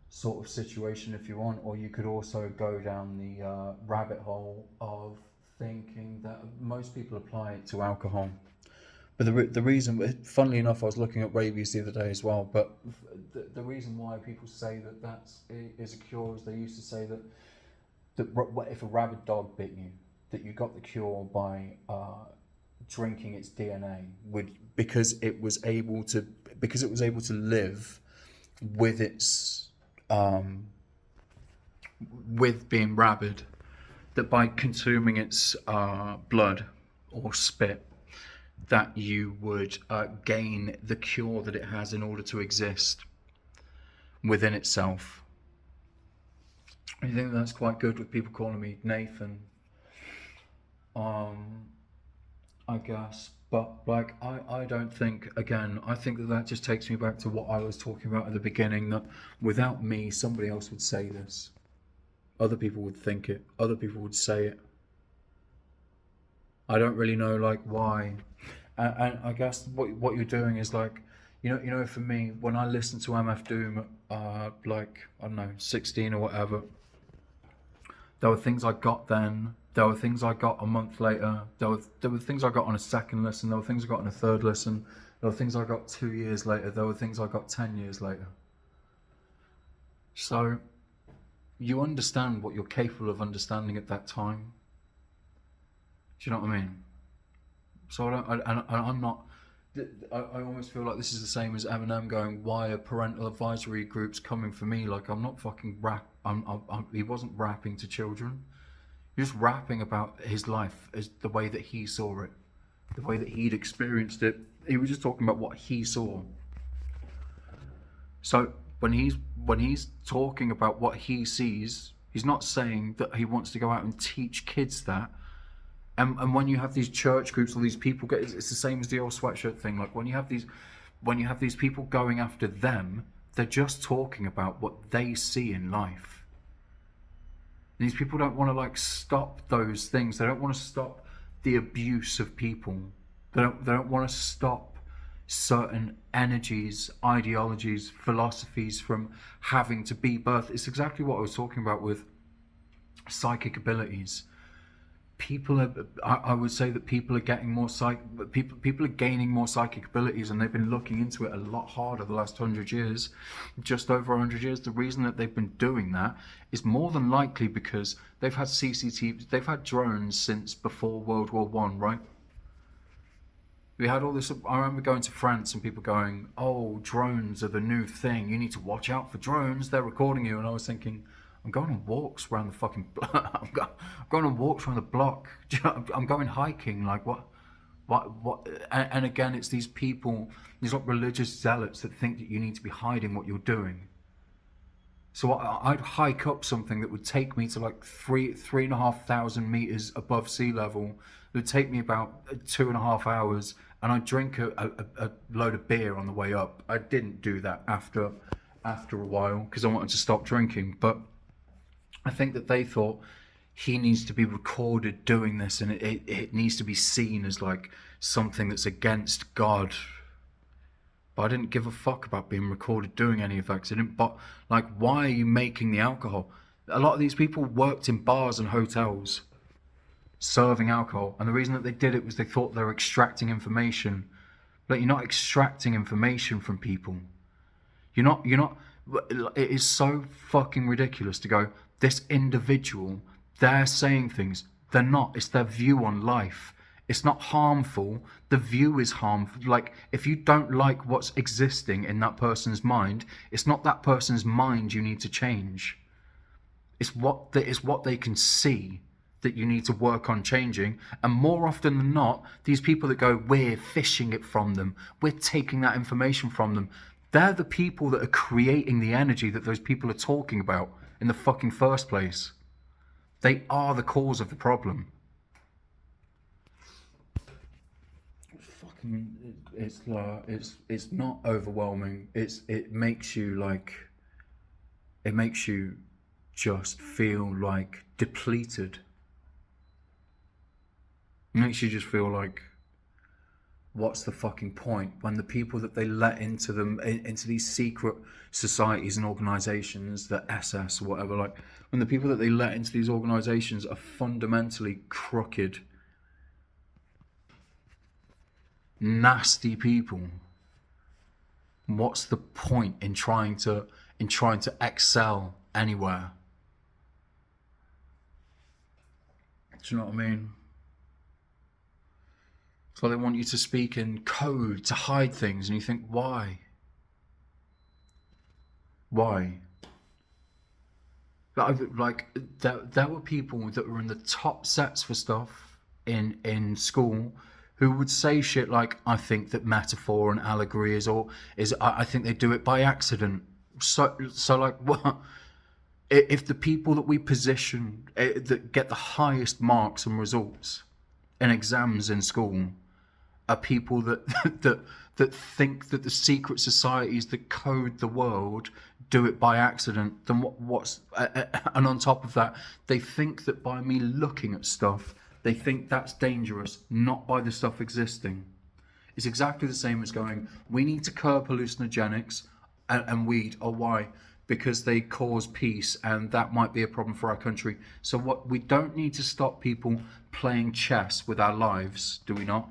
sort of situation if you want, or you could also go down the rabbit hole of thinking that most people apply it to alcohol. But the reason, funnily enough, I was looking at rabies the other day as well. But the reason why people say that is a cure is they used to say that if a rabid dog bit you, that you got the cure by drinking its DNA, because it was able to live with its with being rabid, that by consuming its blood or spit, that you would gain the cure that it has in order to exist within itself. I think that's quite good with people calling me Nathan, I guess. But like, I don't think, again, I think that just takes me back to what I was talking about at the beginning, that without me, somebody else would say this. Other people would think it. Other people would say it. I don't really know like why. And I guess what you're doing is like, for me, when I listened to MF Doom, like, I don't know, 16 or whatever, there were things I got then. There were things I got a month later. There were things I got on a second listen. There were things I got on a third listen. There were things I got 2 years later. There were things I got 10 years later. So you understand what you're capable of understanding at that time. Do you know what I mean? So I'm not. I almost feel like this is the same as Eminem going, "Why are parental advisory groups coming for me?" Like, I'm not fucking rap. He wasn't rapping to children. He was rapping about his life as the way that he saw it, the way that he'd experienced it. He was just talking about what he saw. So when he's talking about what he sees, he's not saying that he wants to go out and teach kids that. And when you have these church groups, all these people it's the same as the old sweatshirt thing. Like when you have these people going after them, they're just talking about what they see in life. And these people don't want to like stop those things. They don't want to stop the abuse of people. They don't want to stop certain energies, ideologies, philosophies from having to be birthed. It's exactly what I was talking about with psychic abilities. I would say that people are getting more people are gaining more psychic abilities, and they've been looking into it a lot harder the last 100 years, just over 100 years. The reason that they've been doing that is more than likely because they've had CCTV, they've had drones since before World War One, right? We had all this. I remember going to France and people going, "Oh, drones are the new thing. You need to watch out for drones. They're recording you." And I was thinking, I'm going on walks around the fucking block. I'm going on walks around the block. I'm going hiking. Like what? And again, it's these people, these like religious zealots that think that you need to be hiding what you're doing. So I'd hike up something that would take me to like 3,500 meters above sea level. It would take me about 2.5 hours, and I'd drink a load of beer on the way up. I didn't do that after a while because I wanted to stop drinking, but I think that they thought he needs to be recorded doing this, and it needs to be seen as like something that's against God. But I didn't give a fuck about being recorded doing any of that, because I didn't. But like, why are you making the alcohol? A lot of these people worked in bars and hotels serving alcohol, and the reason that they did it was they thought they were extracting information. But you're not extracting information from people. You're not. It is so fucking ridiculous to go, this individual, they're saying things. They're not. It's their view on life. It's not harmful. The view is harmful. Like, if you don't like what's existing in that person's mind, it's not that person's mind you need to change. It's what they can see. that you need to work on changing. And more often than not, these people that go, we're fishing it from them, we're taking that information from them, they're the people that are creating the energy that those people are talking about in the fucking first place. They are the cause of the problem. Fucking, it's not overwhelming. It makes you just feel like depleted. It makes you just feel like, what's the fucking point when the people that they let into these secret societies and organizations, the SS or whatever, like when the people that they let into these organizations are fundamentally crooked, nasty people, what's the point in trying to excel anywhere? Do you know what I mean? So they want you to speak in code to hide things, and you think, why? Why? Like there were people that were in the top sets for stuff in school who would say shit like, I think that metaphor and allegory I think they do it by accident. So like, what? If the people that we position that get the highest marks and results in exams in school are people that that think that the secret societies that code the world do it by accident, then and on top of that, they think that by me looking at stuff, they think that's dangerous, not by the stuff existing. It's exactly the same as going, we need to curb hallucinogenics and weed. Oh, why? Because they cause peace, and that might be a problem for our country. So we don't need to stop people playing chess with our lives, do we not?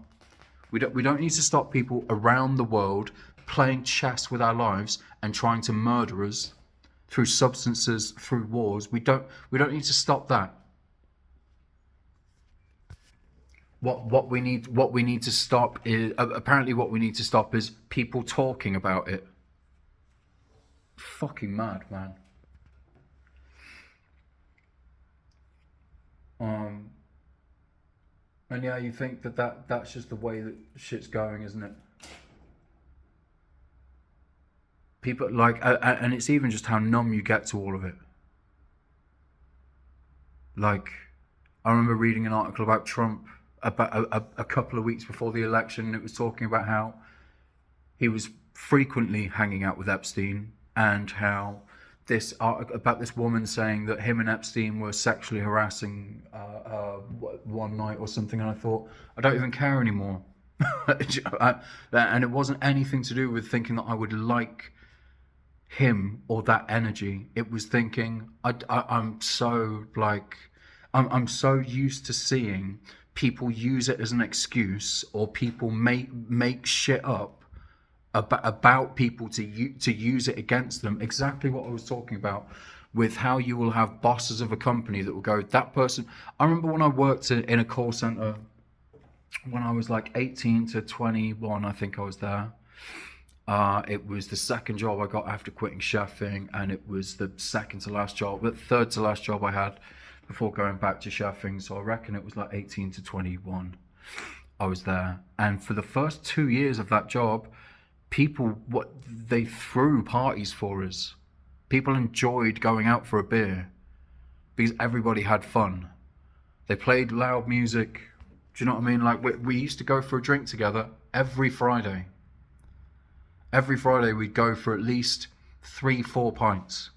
We don't need to stop people around the world playing chess with our lives and trying to murder us through substances, through wars. We don't need to stop that. What we need to stop is people talking about it. Fucking mad, man. And yeah, you think that's just the way that shit's going, isn't it? People like, and it's even just how numb you get to all of it. Like, I remember reading an article about Trump about a couple of weeks before the election, and it was talking about how he was frequently hanging out with Epstein, and how about this woman saying that him and Epstein were sexually harassing one night or something, and I thought, I don't even care anymore. And it wasn't anything to do with thinking that I would like him or that energy. It was thinking, I'm so used to seeing people use it as an excuse, or people make shit up about people to use it against them. Exactly what I was talking about with how you will have bosses of a company that will go, that person. I remember when I worked in a call center when I was like 18 to 21, I think I was there. It was the second job I got after quitting chefing, and it was the third to last job I had before going back to chefing. So I reckon it was like 18 to 21 I was there. And for the first 2 years of that job, they threw parties for us. People enjoyed going out for a beer because everybody had fun. They played loud music. Do you know what I mean? Like, we used to go for a drink together every Friday. Every Friday we'd go for at least 3-4 pints.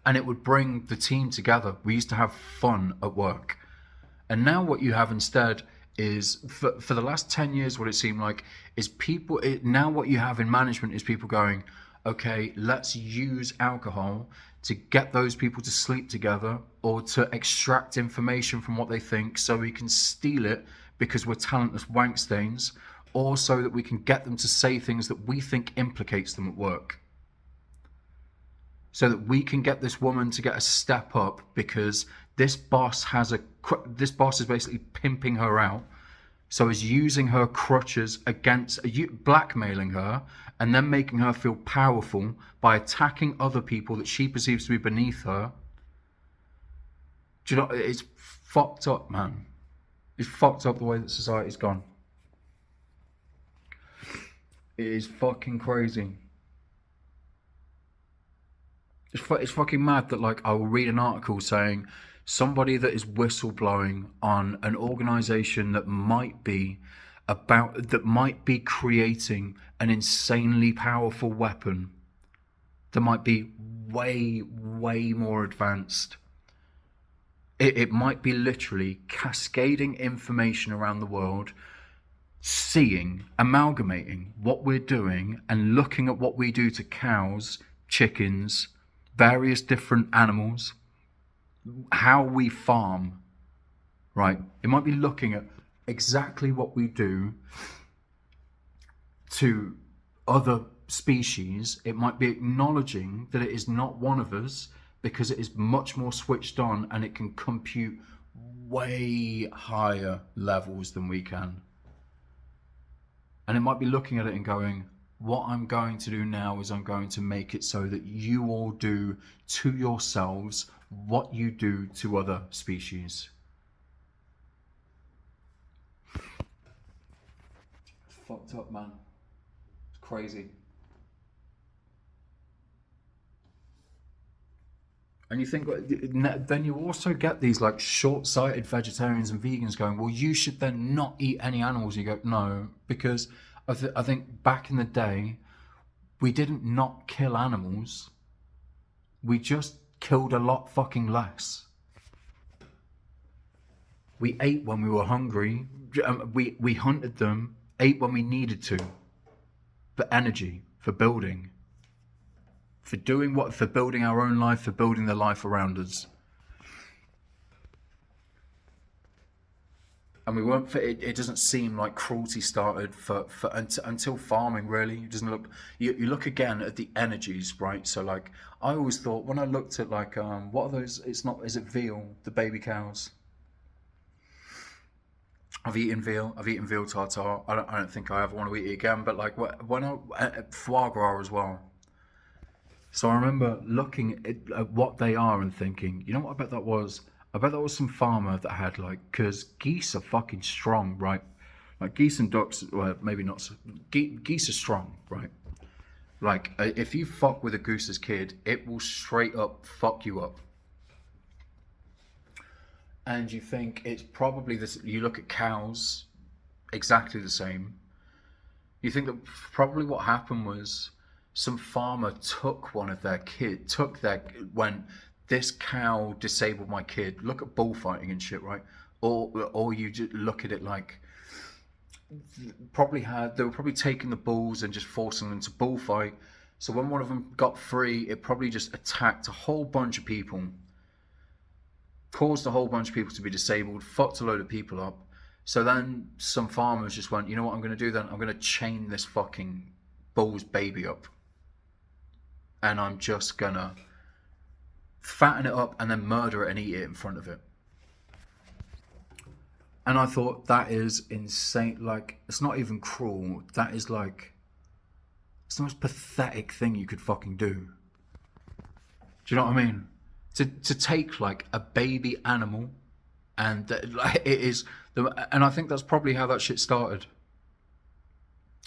And it would bring the team together. We used to have fun at work. And now what you have instead is, for the last 10 years, what it seemed like is now what you have in management is people going, okay, let's use alcohol to get those people to sleep together, or to extract information from what they think so we can steal it because we're talentless wank stains, or so that we can get them to say things that we think implicates them at work. So that we can get this woman to get a step up because this boss is basically pimping her out. So is using her crutches against, blackmailing her, and then making her feel powerful by attacking other people that she perceives to be beneath her. Do you know, it's fucked up, man. It's fucked up the way that society's gone. It is fucking crazy. It's fucking mad that, like, I will read an article saying somebody that is whistleblowing on an organization that might be creating an insanely powerful weapon that might be way, way more advanced. It might be literally cascading information around the world, seeing, amalgamating what we're doing and looking at what we do to cows, chickens, various different animals, how we farm, right? It might be looking at exactly what we do to other species. It might be acknowledging that it is not one of us because it is much more switched on and it can compute way higher levels than we can. And it might be looking at it and going, what I'm going to do now is I'm going to make it so that you all do to yourselves what you do to other species. It's fucked up, man. It's crazy. And you think, then you also get these like short-sighted vegetarians and vegans going, well, you should then not eat any animals. You go, no, because I think back in the day, we didn't not kill animals. We just killed a lot fucking less. We ate when we were hungry. We hunted them, ate when we needed to, for energy, for building. For building our own life, for building the life around us. And we weren't. It doesn't seem like cruelty started until farming. Really, it doesn't look. You look again at the energies, right? So like, I always thought when I looked at like, what are those? It's not. Is it veal? The baby cows. I've eaten veal. I've eaten veal tartare. I don't think I ever want to eat it again. But like when foie gras as well. So I remember looking at what they are and thinking, you know what I bet that was? I bet that was some farmer that had like, because geese are fucking strong, right? Like geese and ducks, well, maybe not. Geese are strong, right? Like if you fuck with a goose's kid, it will straight up fuck you up. And you think it's probably this, you look at cows, exactly the same. You think that probably what happened was, some farmer took one of their kids, when this cow disabled my kid. Look at bullfighting and shit, right? Or you just look at it like, they were probably taking the bulls and just forcing them to bullfight. So when one of them got free, it probably just attacked a whole bunch of people, caused a whole bunch of people to be disabled, fucked a load of people up. So then some farmers just went, you know what I'm going to do then? I'm going to chain this fucking bull's baby up. And I'm just gonna fatten it up and then murder it and eat it in front of it. And I thought, that is insane. Like, it's not even cruel. That is like, it's the most pathetic thing you could fucking do. Do you know what I mean? To take like a baby animal and like it is, and I think that's probably how that shit started.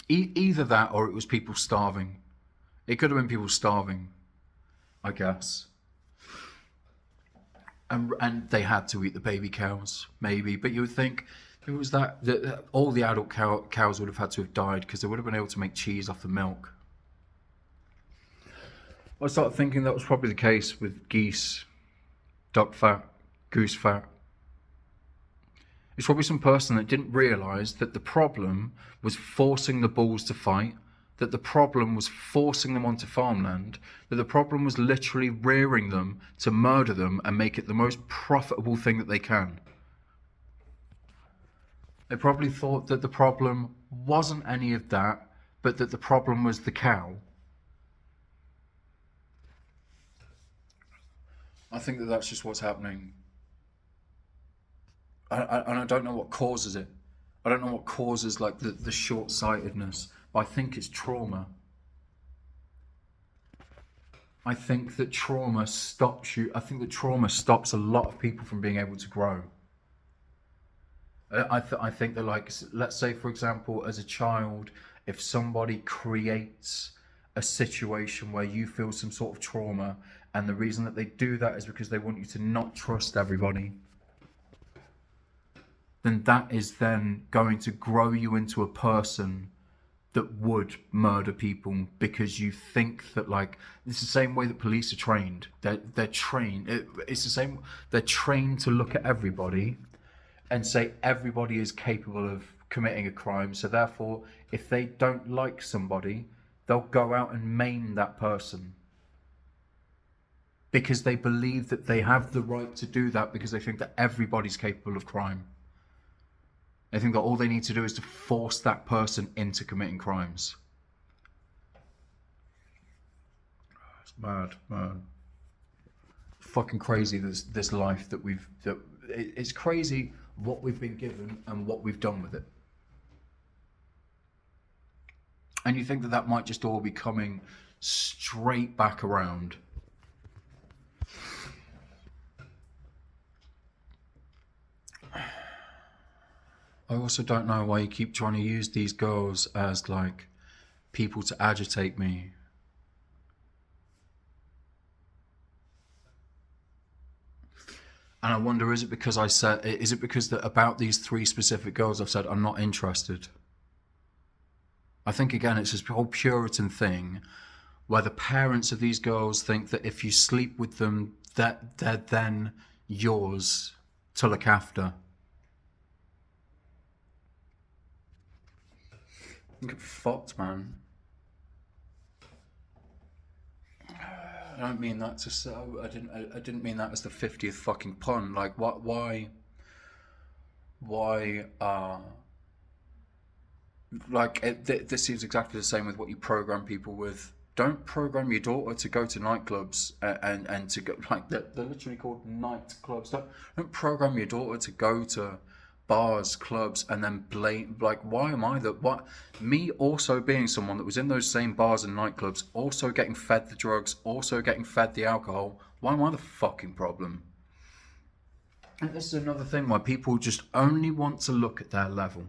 Either that or it was people starving. It could have been people starving, I guess. And they had to eat the baby cows, maybe. But you would think if it was that all the adult cows would have had to have died because they would have been able to make cheese off the milk. I started thinking that was probably the case with geese, duck fat, goose fat. It's probably some person that didn't realise that the problem was forcing the bulls to fight, that the problem was forcing them onto farmland, that the problem was literally rearing them to murder them and make it the most profitable thing that they can. They probably thought that the problem wasn't any of that, but that the problem was the cow. I think that that's just what's happening. And I don't know what causes it. I don't know what causes like the short-sightedness, but I think it's trauma. I think that trauma stops you. I think that trauma stops a lot of people from being able to grow. I think that, like, let's say, for example, as a child, if somebody creates a situation where you feel some sort of trauma, and the reason that they do that is because they want you to not trust everybody, then that is then going to grow you into a person that would murder people, because you think that, like, it's the same way that police are trained. They're trained. It's the same. They're trained to look at everybody and say everybody is capable of committing a crime. So therefore, if they don't like somebody, they'll go out and maim that person, because they believe that they have the right to do that, because they think that everybody's capable of crime. They think that all they need to do is to force that person into committing crimes. It's mad, man. Fucking crazy. This life that it's crazy what we've been given and what we've done with it. And you think that that might just all be coming straight back around. I also don't know why you keep trying to use these girls as, like, people to agitate me. And I wonder, is it because that about these 3 specific girls I've said I'm not interested? I think, again, it's this whole Puritan thing where the parents of these girls think that if you sleep with them, that they're then yours to look after. Get fucked, man. I don't mean that to say. I didn't mean that as the 50th fucking pun. Like, what? Why? Like, this seems exactly the same with what you program people with. Don't program your daughter to go to nightclubs and to go, like, they're literally called nightclubs. Don't program your daughter to go to bars, clubs, and then blame, like, why am I that? What? Me also being someone that was in those same bars and nightclubs, also getting fed the drugs, also getting fed the alcohol. Why am I the fucking problem? And this is another thing why people just only want to look at their level.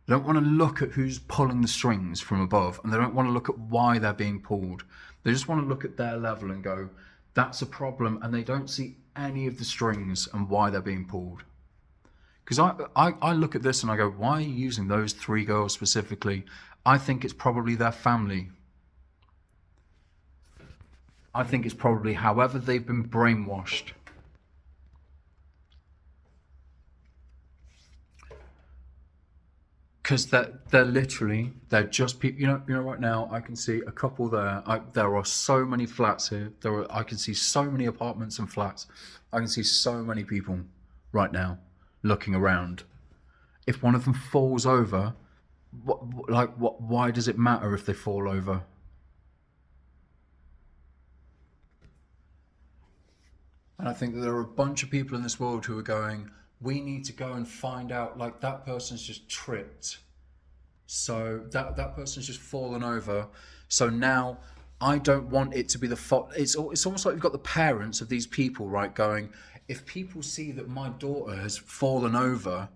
They don't want to look at who's pulling the strings from above, and they don't want to look at why they're being pulled. They just want to look at their level and go, that's a problem, and they don't see any of the strings and why they're being pulled. Because I look at this and I go, why are you using those 3 girls specifically? I think it's probably their family. I think it's probably however they've been brainwashed. Because they're literally, they're just people. You know, right now I can see a couple there. There are so many flats here. I can see so many apartments and flats. I can see so many people right now looking around. If one of them falls over, why does it matter if they fall over? And I think that there are a bunch of people in this world who are going, we need to go and find out, like, that person's just tripped. So that person's just fallen over. So now I don't want it to be the fault. It's almost like you've got the parents of these people, right, going, if people see that my daughter has fallen over,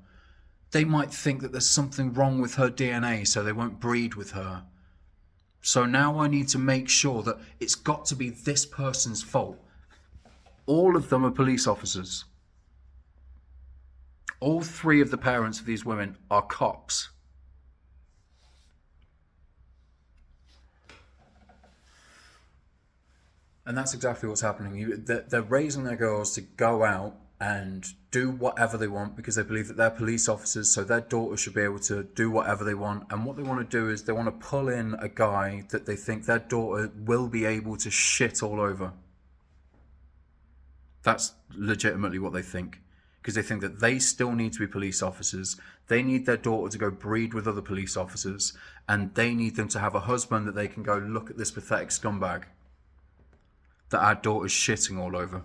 they might think that there's something wrong with her DNA, so they won't breed with her. So now I need to make sure that it's got to be this person's fault. All of them are police officers. All 3 of the parents of these women are cops. And that's exactly what's happening. They're raising their girls to go out and do whatever they want because they believe that they're police officers, so their daughter should be able to do whatever they want. And what they want to do is they want to pull in a guy that they think their daughter will be able to shit all over. That's legitimately what they think. Because they think that they still need to be police officers. They need their daughter to go breed with other police officers. And they need them to have a husband that they can go, look at this pathetic scumbag that our daughter's shitting all over.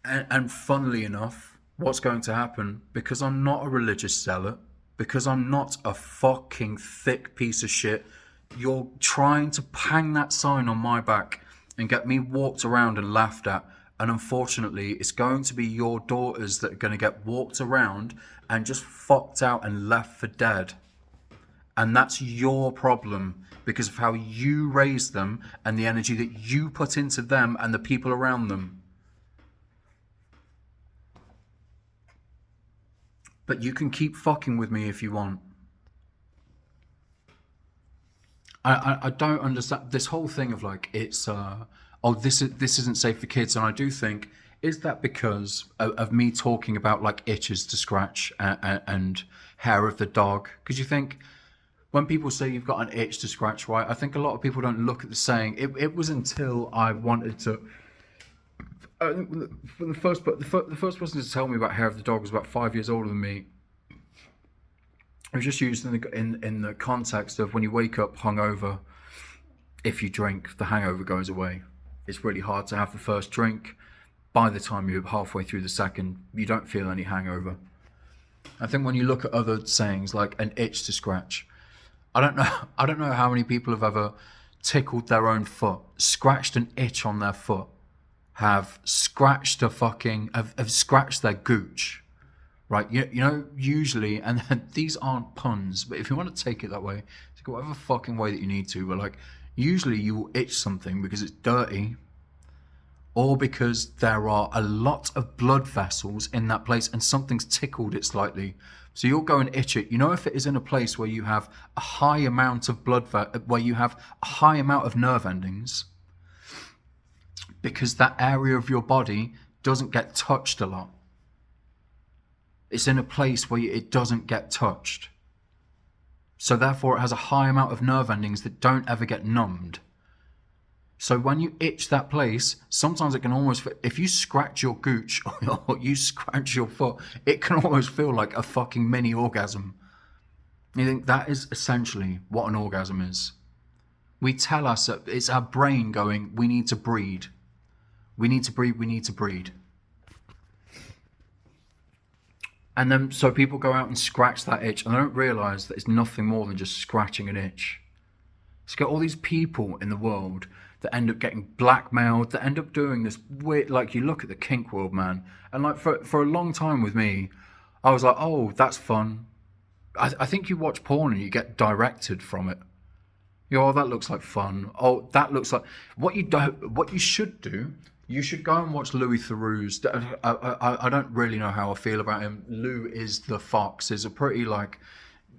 And funnily enough, what's going to happen, because I'm not a religious zealot, because I'm not a fucking thick piece of shit, you're trying to hang that sign on my back and get me walked around and laughed at. And unfortunately, it's going to be your daughters that are going to get walked around and just fucked out and left for dead. And that's your problem because of how you raised them and the energy that you put into them and the people around them. But you can keep fucking with me if you want. I don't understand this whole thing of like, it's this isn't safe for kids. And I do think, is that because of me talking about like itches to scratch and hair of the dog? Because you think when people say you've got an itch to scratch, right? I think a lot of people don't look at the saying. It was until I wanted to. For the first person to tell me about hair of the dog was about 5 years older than me. It was just used in the context of when you wake up hungover, if you drink, the hangover goes away. It's really hard to have the first drink. By the time you're halfway through the second, you don't feel any hangover. I think when you look at other sayings like an itch to scratch, I don't know how many people have ever tickled their own foot, scratched an itch on their foot, have scratched have scratched their gooch. Right, you know, usually, and these aren't puns, but if you want to take it that way, take it whatever fucking way that you need to, but like, usually you will itch something because it's dirty, or because there are a lot of blood vessels in that place and something's tickled it slightly. So you'll go and itch it. You know, if it is in a place where you have a high amount of where you have a high amount of nerve endings, because that area of your body doesn't get touched a lot. It's in a place where it doesn't get touched. So therefore it has a high amount of nerve endings that don't ever get numbed. So when you itch that place, sometimes it can almost, if you scratch your gooch or you scratch your foot, it can almost feel like a fucking mini orgasm. You think that is essentially what an orgasm is. We tell ourselves, it's our brain going, we need to breed. We need to breed, we need to breed. And then, so people go out and scratch that itch, and they don't realise that it's nothing more than just scratching an itch. So you get all these people in the world that end up getting blackmailed, that end up doing this weird, like, you look at the kink world, man, and like for a long time with me, I was like, oh, that's fun. I think you watch porn and you get directed from it. You know, oh, that looks like fun. Oh, that looks like what you should do. You should go and watch Louis Theroux's. I don't really know how I feel about him. Lou is the Fox is a pretty like,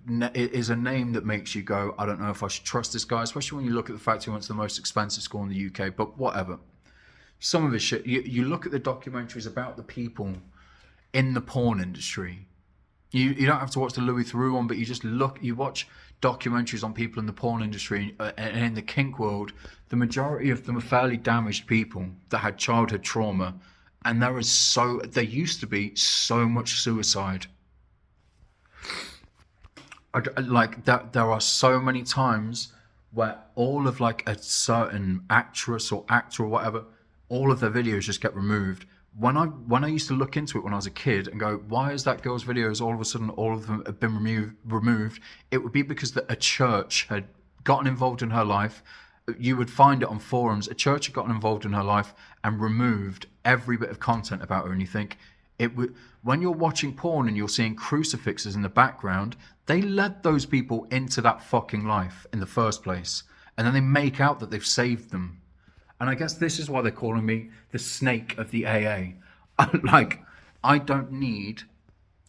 it is a name that makes you go, I don't know if I should trust this guy, especially when you look at the fact he went to the most expensive school in the UK, but whatever. Some of his shit, you look at the documentaries about the people in the porn industry. You don't have to watch the Louis Theroux one, but you watch documentaries on people in the porn industry and in the kink world. The majority of them are fairly damaged people that had childhood trauma, and there used to be so much suicide. Like that, there are so many times where all of like a certain actress or actor or whatever, all of their videos just get removed. When I used to look into it when I was a kid and go, why is that girl's videos all of a sudden all of them have been removed? It would be because a church had gotten involved in her life. You would find it on forums. A church had gotten involved in her life and removed every bit of content about her. And you think, when you're watching porn and you're seeing crucifixes in the background, they led those people into that fucking life in the first place. And then they make out that they've saved them. And I guess this is why they're calling me the snake of the AA. Like, I don't need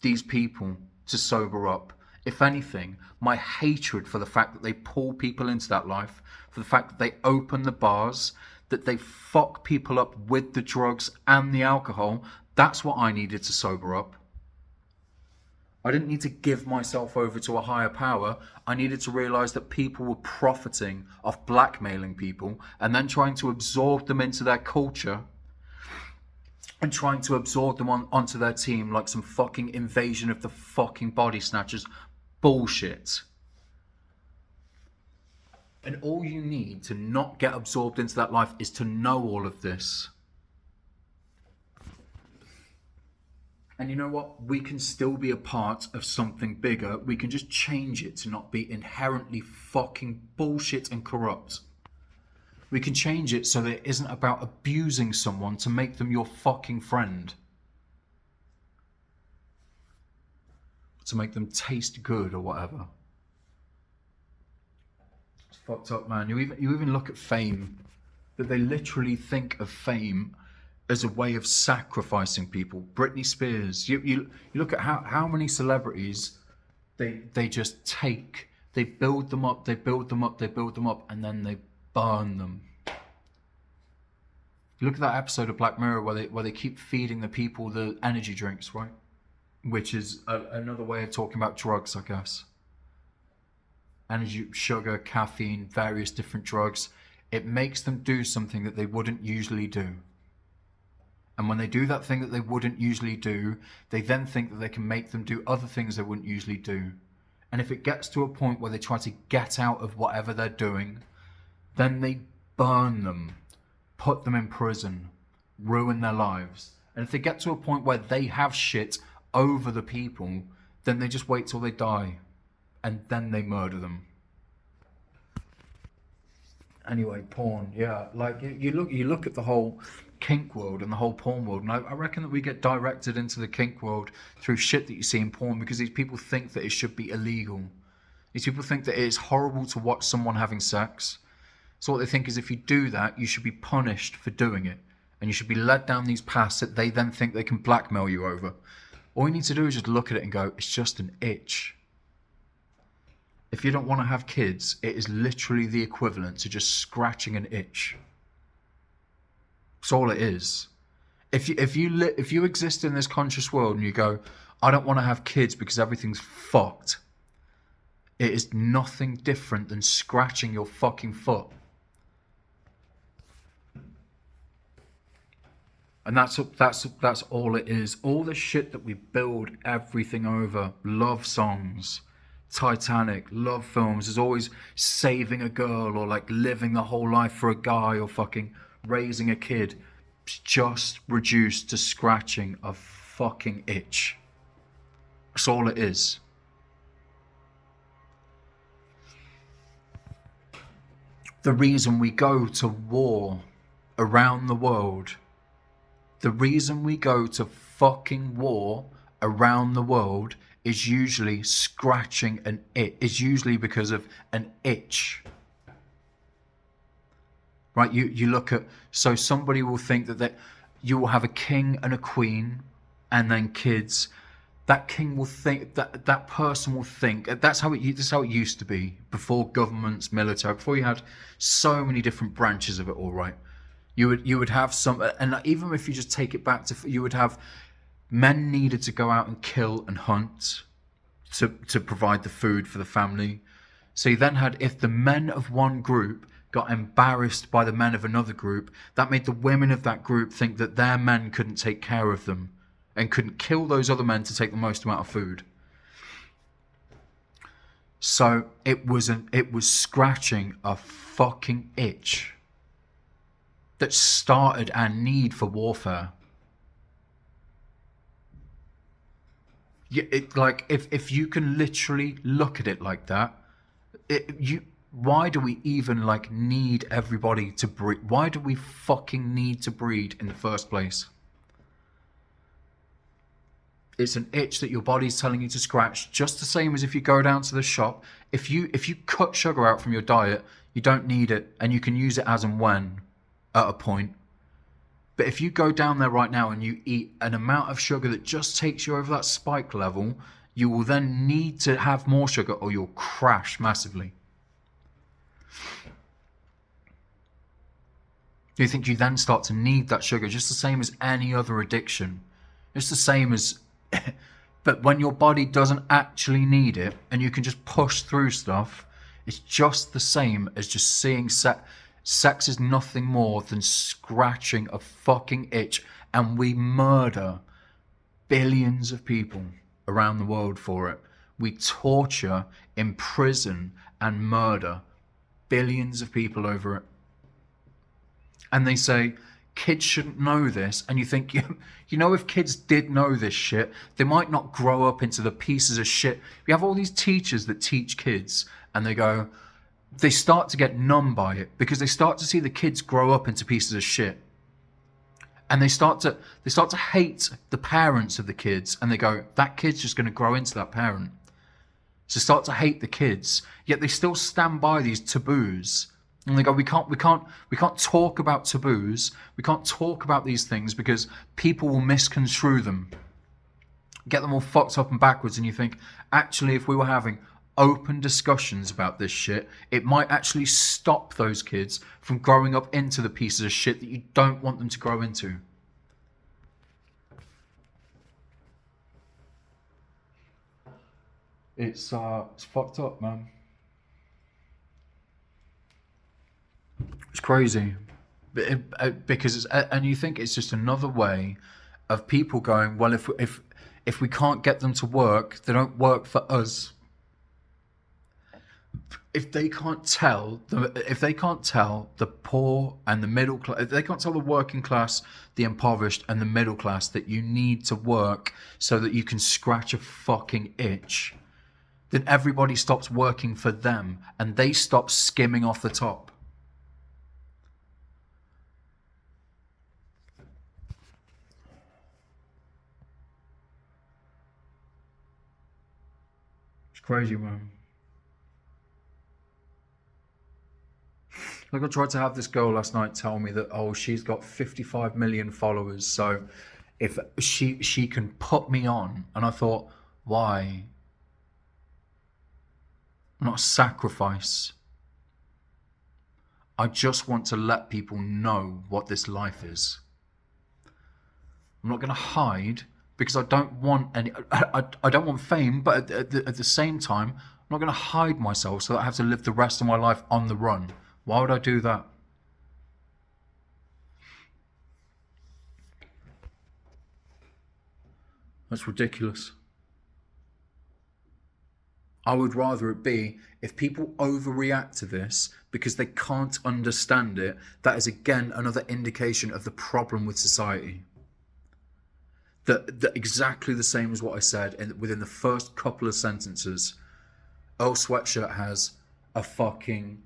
these people to sober up. If anything, my hatred for the fact that they pull people into that life, for the fact that they open the bars, that they fuck people up with the drugs and the alcohol, that's what I needed to sober up. I didn't need to give myself over to a higher power. I needed to realise that people were profiting off blackmailing people and then trying to absorb them into their culture and trying to absorb them onto their team like some fucking invasion of the fucking body snatchers bullshit. And all you need to not get absorbed into that life is to know all of this. And you know what? We can still be a part of something bigger. We can just change it to not be inherently fucking bullshit and corrupt. We can change it so that it isn't about abusing someone to make them your fucking friend. To make them taste good or whatever. It's fucked up, man. You even look at fame, that they literally think of fame as a way of sacrificing people. Britney Spears. You look at how many celebrities they just take. They build them up, they build them up, they build them up, and then they burn them. Look at that episode of Black Mirror where they keep feeding the people the energy drinks, right? Which is another way of talking about drugs, I guess. Energy, sugar, caffeine, various different drugs. It makes them do something that they wouldn't usually do. And when they do that thing that they wouldn't usually do, they then think that they can make them do other things they wouldn't usually do. And if it gets to a point where they try to get out of whatever they're doing, then they burn them, put them in prison, ruin their lives. And if they get to a point where they have shit over the people, then they just wait till they die, and then they murder them. Anyway, porn, yeah, like you look at the whole kink world and the whole porn world, and I reckon that we get directed into the kink world through shit that you see in porn because these people think that it should be illegal. These people think that it is horrible to watch someone having sex. So what they think is if you do that, you should be punished for doing it, and you should be led down these paths that they then think they can blackmail you over. All you need to do is just look at it and go, it's just an itch. If you don't want to have kids, it is literally the equivalent to just scratching an itch. That's all it is. If you exist in this conscious world and you go, I don't want to have kids because everything's fucked, it is nothing different than scratching your fucking foot. And that's all it is. All the shit that we build everything over, love songs, Titanic, love films, is always saving a girl or like living the whole life for a guy or fucking raising a kid. It's just reduced to scratching a fucking itch. That's all it is. The reason we go to war around the world, the reason we go to fucking war around the world is usually scratching an itch, is usually because of an itch. Right, you look at, so somebody will think that you will have a king and a queen and then kids. That king will think, that person will think, this is how it used to be before governments, military, before you had so many different branches of it all, right? You would have some, and even if you just take it back to, you would have men needed to go out and kill and hunt to provide the food for the family. So you then had, if the men of one group got embarrassed by the men of another group, that made the women of that group think that their men couldn't take care of them and couldn't kill those other men to take the most amount of food. So it was scratching a fucking itch that started our need for warfare. Like if you can literally look at it like that, why do we even like need everybody to breed? Why do we fucking need to breed in the first place? It's an itch that your body's telling you to scratch, just the same as if you go down to the shop. If you cut sugar out from your diet, you don't need it, and you can use it as and when at a point. But if you go down there right now and you eat an amount of sugar that just takes you over that spike level, you will then need to have more sugar or you'll crash massively. Do you think you then start to need that sugar just the same as any other addiction? It's the same as, but when your body doesn't actually need it and you can just push through stuff, it's just the same as just seeing sex. Sex is nothing more than scratching a fucking itch, and we murder billions of people around the world for it. We torture, imprison, and murder billions of people over it. And they say, kids shouldn't know this, and you think, you know, if kids did know this shit, they might not grow up into the pieces of shit. We have all these teachers that teach kids, and they start to get numb by it because they start to see the kids grow up into pieces of shit. And they start to hate the parents of the kids, and they go, that kid's just going to grow into that parent. So start to hate the kids, yet they still stand by these taboos. And they go, we can't talk about taboos. We can't talk about these things because people will misconstrue them, get them all fucked up and backwards. And you think, actually, if we were having open discussions about this shit, it might actually stop those kids from growing up into the pieces of shit that you don't want them to grow into. It's fucked up, man. It's crazy, because and you think it's just another way of people going, well, if we can't get them to work, they don't work for us. If they can't tell the poor and the middle class, if they can't tell the working class, the impoverished and the middle class that you need to work so that you can scratch a fucking itch, then everybody stops working for them and they stop skimming off the top. It's crazy, man. Like, I tried to have this girl last night tell me that, oh, she's got 55 million followers, so if she can put me on. And I thought, why? Not a sacrifice. I just want to let people know what this life is. I'm not going to hide because I don't want any. I don't want fame, but at the same time, I'm not going to hide myself so that I have to live the rest of my life on the run. Why would I do that? That's ridiculous. I would rather it be, if people overreact to this because they can't understand it, that is again another indication of the problem with society. That exactly the same as what I said within the first couple of sentences. Earl Sweatshirt has a fucking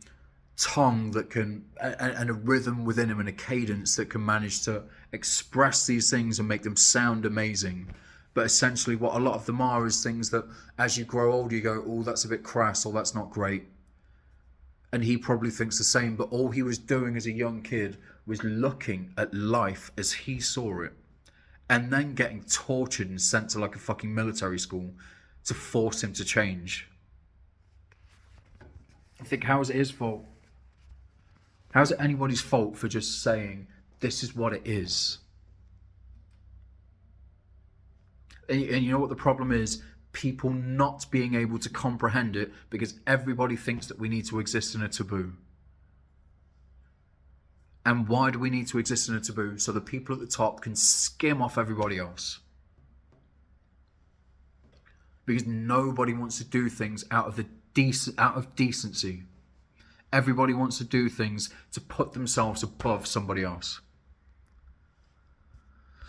tongue that can, and a rhythm within him and a cadence that can manage to express these things and make them sound amazing. But essentially what a lot of them are is things that as you grow older you go, oh, that's a bit crass, or that's not great. And he probably thinks the same, but all he was doing as a young kid was looking at life as he saw it, and then getting tortured and sent to like a fucking military school to force him to change. I think, how is it his fault? How is it anybody's fault for just saying, this is what it is? And you know what the problem is? People not being able to comprehend it because everybody thinks that we need to exist in a taboo. And why do we need to exist in a taboo? So the people at the top can skim off everybody else. Because nobody wants to do things out of decency. Everybody wants to do things to put themselves above somebody else.